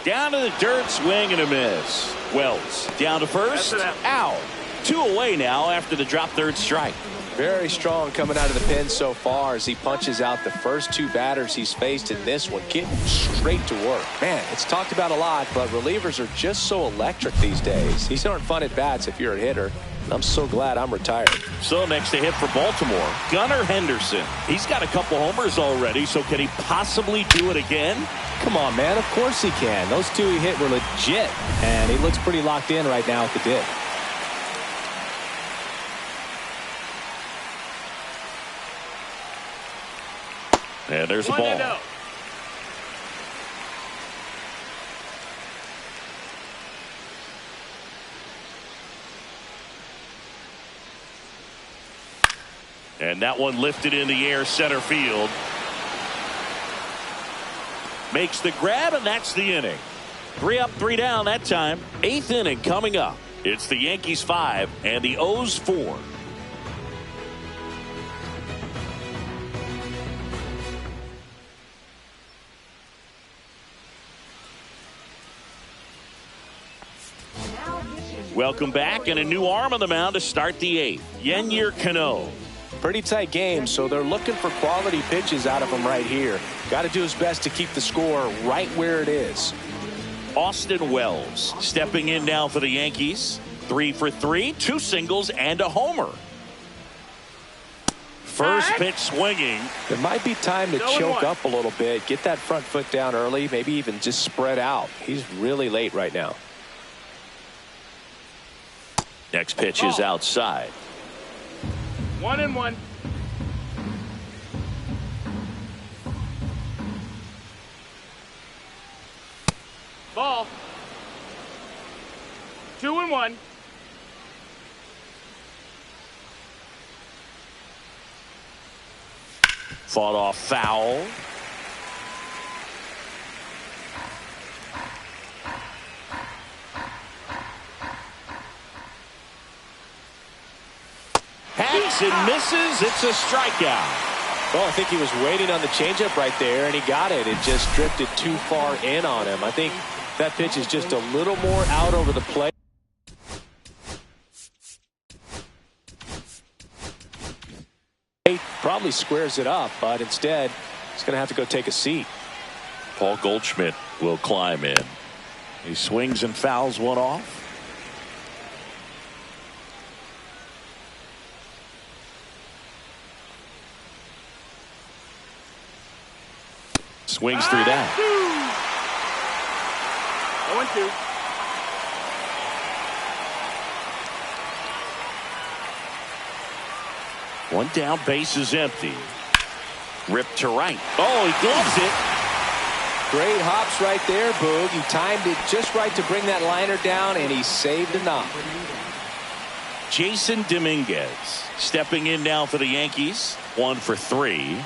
Down to the dirt, swing and a miss. Wells down to first, out. 2 away now after the drop third strike. Very strong coming out of the pen so far as he punches out the first 2 batters he's faced in this one, getting straight to work. Man, it's talked about a lot, but relievers are just so electric these days. These aren't fun at bats if you're a hitter. I'm so glad I'm retired. So next to hit for Baltimore, Gunnar Henderson. He's got a couple homers already, so can he possibly do it again? Come on, man. Of course he can. Those 2 he hit were legit, and he looks pretty locked in right now at the dip. And there's a ball. 1-0. And that one lifted in the air center field. Makes the grab, and that's the inning. 3 up, 3 down that time. 8th inning coming up. It's the Yankees 5 and the O's 4. Welcome back, and a new arm on the mound to start the 8th. Yennier Cano. Pretty tight game, so they're looking for quality pitches out of him right here. Got to do his best to keep the score right where it is. Austin Wells stepping in now for the Yankees. 3 for 3, 2 singles and a homer. First pitch swinging. There might be time to choke up a little bit, get that front foot down early, maybe even just spread out. He's really late right now. Next pitch is outside. 1-1. Ball. 2-1. Fought off foul. Hacks and misses. It's a strikeout. Well, I think he was waiting on the changeup right there, and he got it. It just drifted too far in on him. I think that pitch is just a little more out over the plate. Probably squares it up, but instead he's going to have to go take a seat. Paul Goldschmidt will climb in. He swings and fouls one off. Swings through that. 0-2. One down, base is empty. Ripped to right. Oh, he gloves it. Great hops right there, Boog. He timed it just right to bring that liner down, and he saved a knock. Jason Dominguez stepping in now for the Yankees. 1 for 3.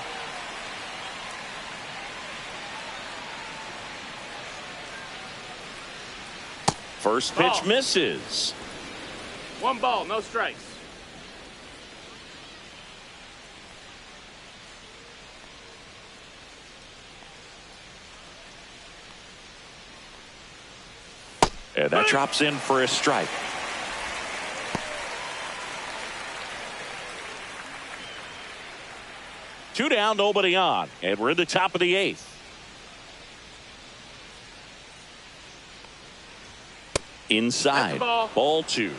First pitch Ball. misses. 1 ball, no strikes. And that drops in for a strike. Two down, nobody on, and we're in the top of the 8th. Inside, ball 2.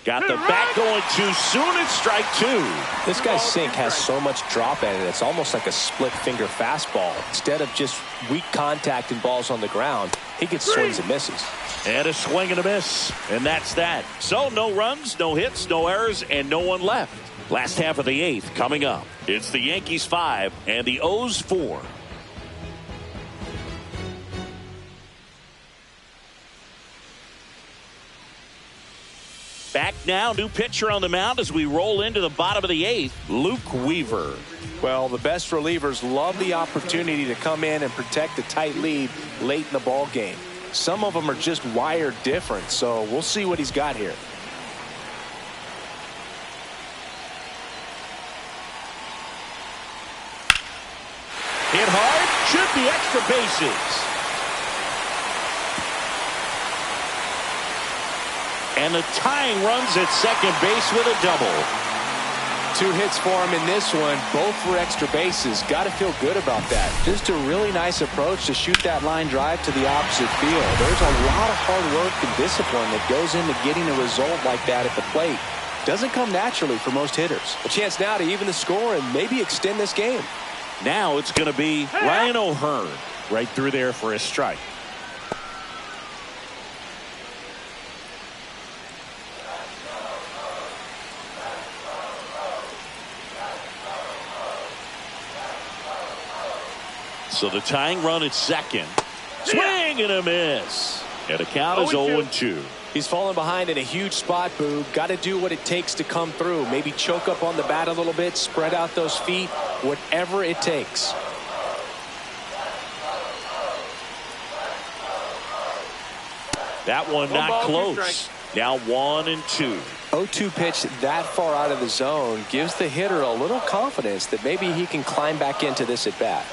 Got the bat going too soon. It's strike 2. This guy's sink has so much drop at it. It's almost like a split finger fastball. Instead of just weak contact and balls on the ground, he gets swings and misses. And a swing and a miss. And that's that. So no runs, no hits, no errors, and no one left. Last half of the 8th coming up. It's the Yankees 5 and the O's 4. Back now, new pitcher on the mound as we roll into the bottom of the 8th, Luke Weaver. Well, the best relievers love the opportunity to come in and protect a tight lead late in the ball game. Some of them are just wired different, so we'll see what he's got here. Hit hard, should be extra bases. And the tying runs at second base with a double. 2 hits for him in this one, both for extra bases. Got to feel good about that. Just a really nice approach to shoot that line drive to the opposite field. There's a lot of hard work and discipline that goes into getting a result like that at the plate. Doesn't come naturally for most hitters. A chance now to even the score and maybe extend this game. Now it's going to be Ryan O'Hearn right through there for a strike. So the tying run at second. Swing and a miss. And the count is 0-2. He's fallen behind in a huge spot, Boog. Got to do what it takes to come through. Maybe choke up on the bat a little bit, spread out those feet, whatever it takes. That one not close. Now 1-2. 0-2 pitch that far out of the zone gives the hitter a little confidence that maybe he can climb back into this at bat.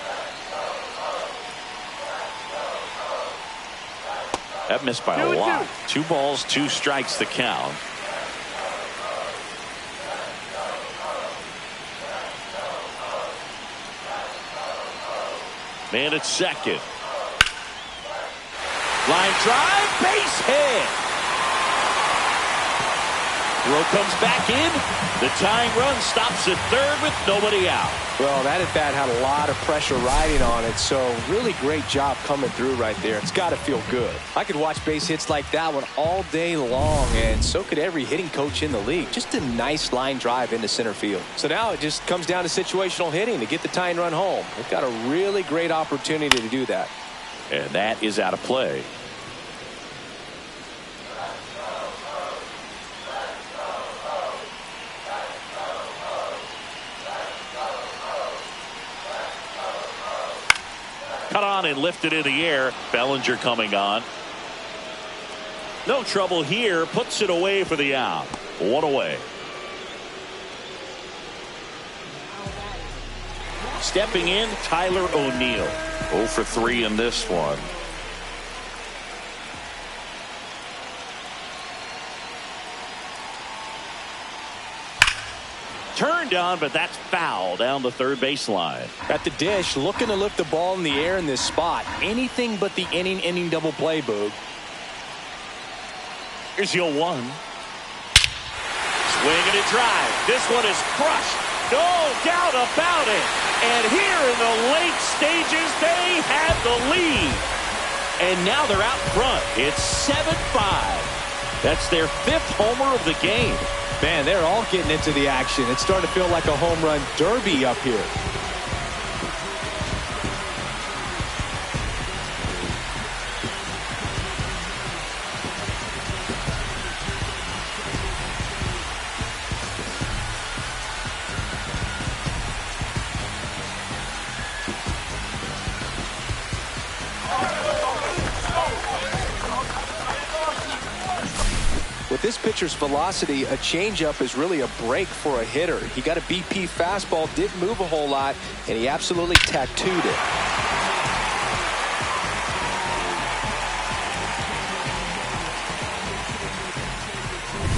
That missed by a lot. 2 balls, 2 strikes the count. Man at second. Line drive, base hit. Throw comes back in. The tying run stops at third with nobody out. Well, that at bat had a lot of pressure riding on it, so really great job coming through right there. It's got to feel good. I could watch base hits like that one all day long, and so could every hitting coach in the league. Just a nice line drive into center field. So now it just comes down to situational hitting to get the tying run home. They've got a really great opportunity to do that. And that is out of play. Cut on and lifted in the air. Bellinger coming on. No trouble here. Puts it away for the out. 1 away. Stepping in, Tyler O'Neill. 0 for 3 in this one. Turned on, but that's foul down the third baseline. At the dish, looking to lift the ball in the air in this spot. Anything but the inning double play, Boog. Here's your 1. Swing and a drive. This one is crushed. No doubt about it. And here in the late stages, they had the lead. And now they're out front. It's 7-5. That's their 5th homer of the game. Man, they're all getting into the action. It's starting to feel like a home run derby up here. With this pitcher's velocity, a changeup is really a break for a hitter. He got a BP fastball, didn't move a whole lot, and he absolutely tattooed it.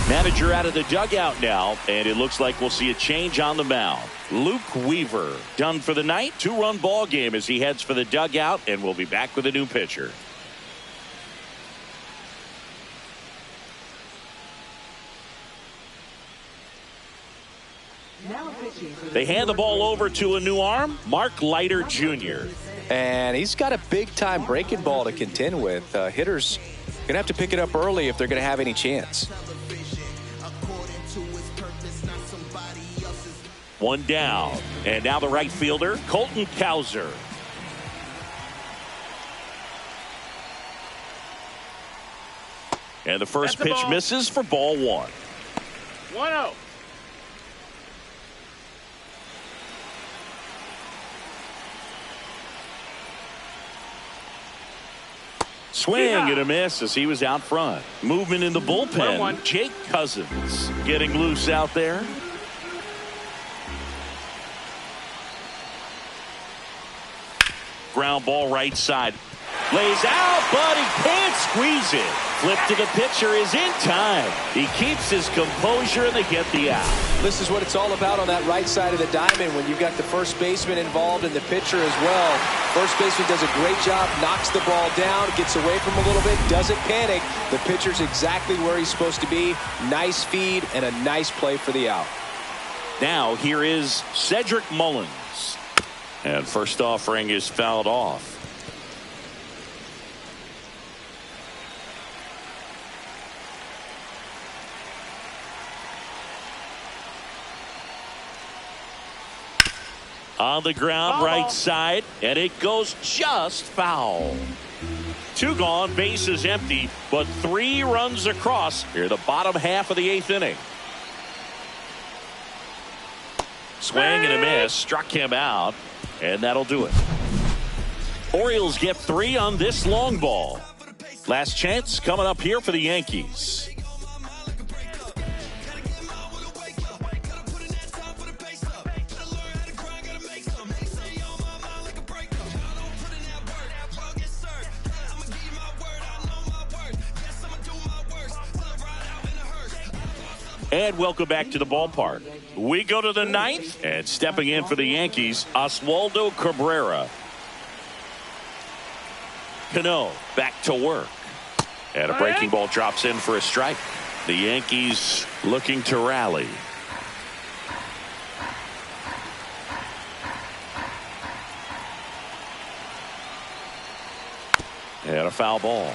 Manager out of the dugout now, and it looks like we'll see a change on the mound. Luke Weaver done for the night. 2-run ball game as he heads for the dugout, and we'll be back with a new pitcher. They hand the ball over to a new arm, Mark Leiter Jr. And he's got a big-time breaking ball to contend with. Hitters going to have to pick it up early if they're going to have any chance. One down. And now the right fielder, Colton Cowser. And the first pitch misses for ball one. 1-0. Swing and a miss as he was out front. Movement in the bullpen. 1-1. Jake Cousins getting loose out there. Ground ball right side. Lays out, but he can't squeeze it. Flip to the pitcher is in time. He keeps his composure and they get the out. This is what it's all about on that right side of the diamond when you've got the first baseman involved and the pitcher as well. First baseman does a great job, knocks the ball down, gets away from a little bit, doesn't panic. The pitcher's exactly where he's supposed to be. Nice feed and a nice play for the out. Now here is Cedric Mullins. And first offering is fouled off. On the ground, right side, and it goes just foul. 2 gone, bases empty, but 3 runs across here, the bottom half of the 8th inning. Swing and a miss, struck him out, and that'll do it. Orioles get 3 on this long ball. Last chance coming up here for the Yankees. And welcome back to the ballpark. We go to the 9th, and stepping in for the Yankees, Oswaldo Cabrera. Cano back to work. And a breaking ball drops in for a strike. The Yankees looking to rally. And a foul ball.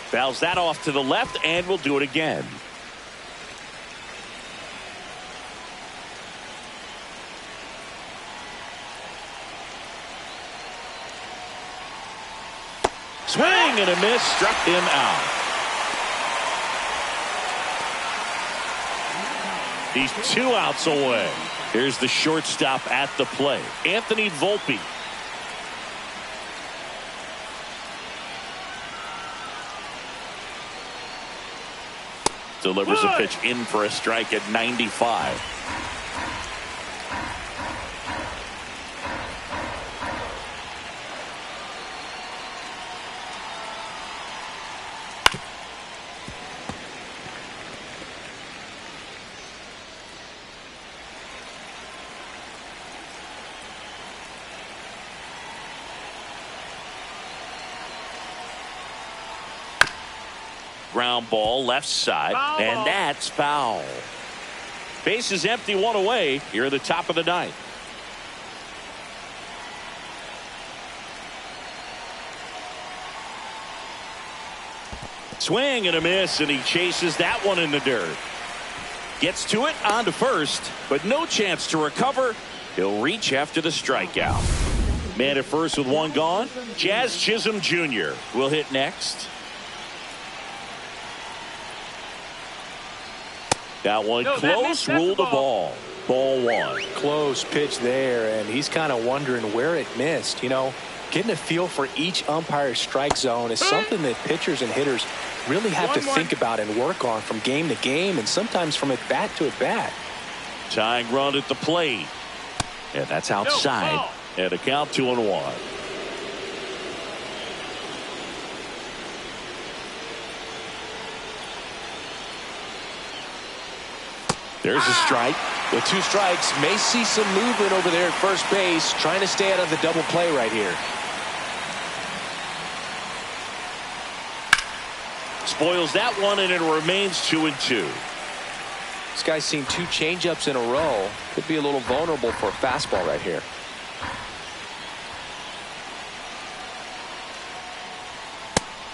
Fouls that off to the left, and we'll do it again. Swing and a miss, struck him out. He's 2 outs away. Here's the shortstop at the plate, Anthony Volpe. Delivers a pitch in for a strike at 95. Ground ball left side, and that's foul. Base is empty, one away here at the top of the ninth. Swing and a miss, and he chases that one in the dirt. Gets to it, on to first, but no chance to recover. He'll reach after the strikeout. Man at first with one gone. Jazz Chisholm Jr. will hit next. That one close, ruled a ball. Ball one. Close pitch there, and he's kind of wondering where it missed. You know, getting a feel for each umpire's strike zone is something that pitchers and hitters really have to think about and work on from game to game, and sometimes from at bat to at bat. Tying run at the plate. And that's outside. And a count 2-1. There's a strike. With 2 strikes, may see some movement over there at first base, trying to stay out of the double play right here. Spoils that one, and it remains 2-2. This guy's seen 2 changeups in a row. Could be a little vulnerable for a fastball right here.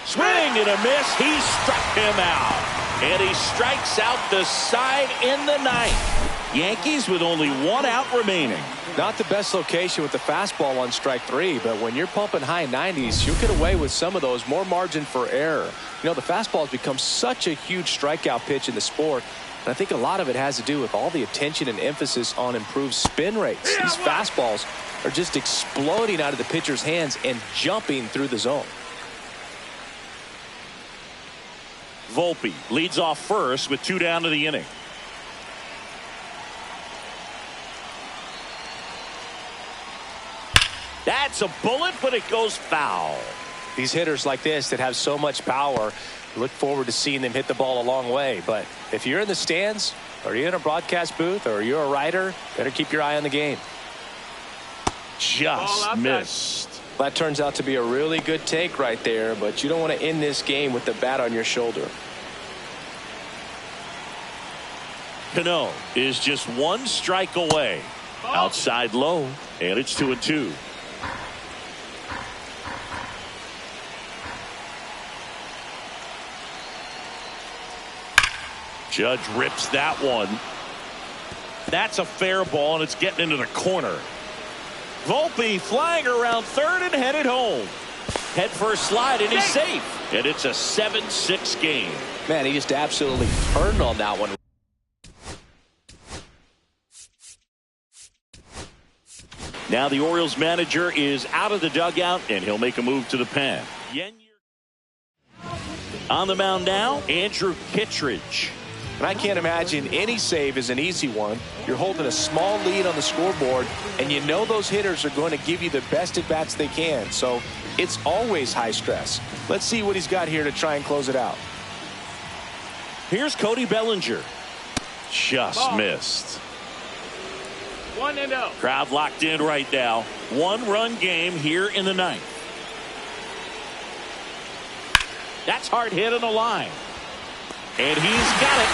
Swing and a miss. He struck him out. And he strikes out the side in the ninth. Yankees with only 1 out remaining. Not the best location with the fastball on strike 3, but when you're pumping high 90s, you'll get away with some of those. More margin for error. You know, the fastball has become such a huge strikeout pitch in the sport. And I think a lot of it has to do with all the attention and emphasis on improved spin rates. These fastballs are just exploding out of the pitcher's hands and jumping through the zone. Volpe leads off first with 2 down to the inning. That's a bullet, but it goes foul. These hitters like this that have so much power, look forward to seeing them hit the ball a long way. But if you're in the stands, or you're in a broadcast booth, or you're a writer, better keep your eye on the game. Just missed. That turns out to be a really good take right there, but you don't want to end this game with the bat on your shoulder. Cano is just 1 strike away. Outside low, and it's 2-2. Judge rips that one. That's a fair ball, and it's getting into the corner. Volpe flying around third and headed home. Head first slide, and he's safe. And it's a 7-6 game. Man, he just absolutely turned on that one. Now the Orioles manager is out of the dugout, and he'll make a move to the pen. On the mound now, Andrew Kittredge. And I can't imagine any save is an easy one. You're holding a small lead on the scoreboard, and you know those hitters are going to give you the best at-bats they can. So it's always high stress. Let's see what he's got here to try and close it out. Here's Cody Bellinger. Just missed. 1-0. Crowd locked in right now. 1-run game here in the ninth. That's hard hit on the line. And he's got it.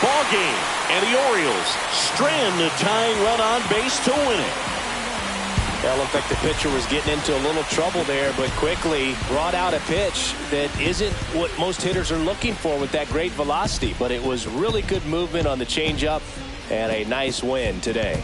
Ball game. And the Orioles strand the tying run on base to win it. That looked like the pitcher was getting into a little trouble there, but quickly brought out a pitch that isn't what most hitters are looking for with that great velocity. But it was really good movement on the changeup and a nice win today.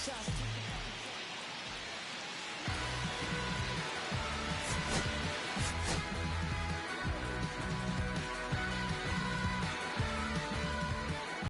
Shots.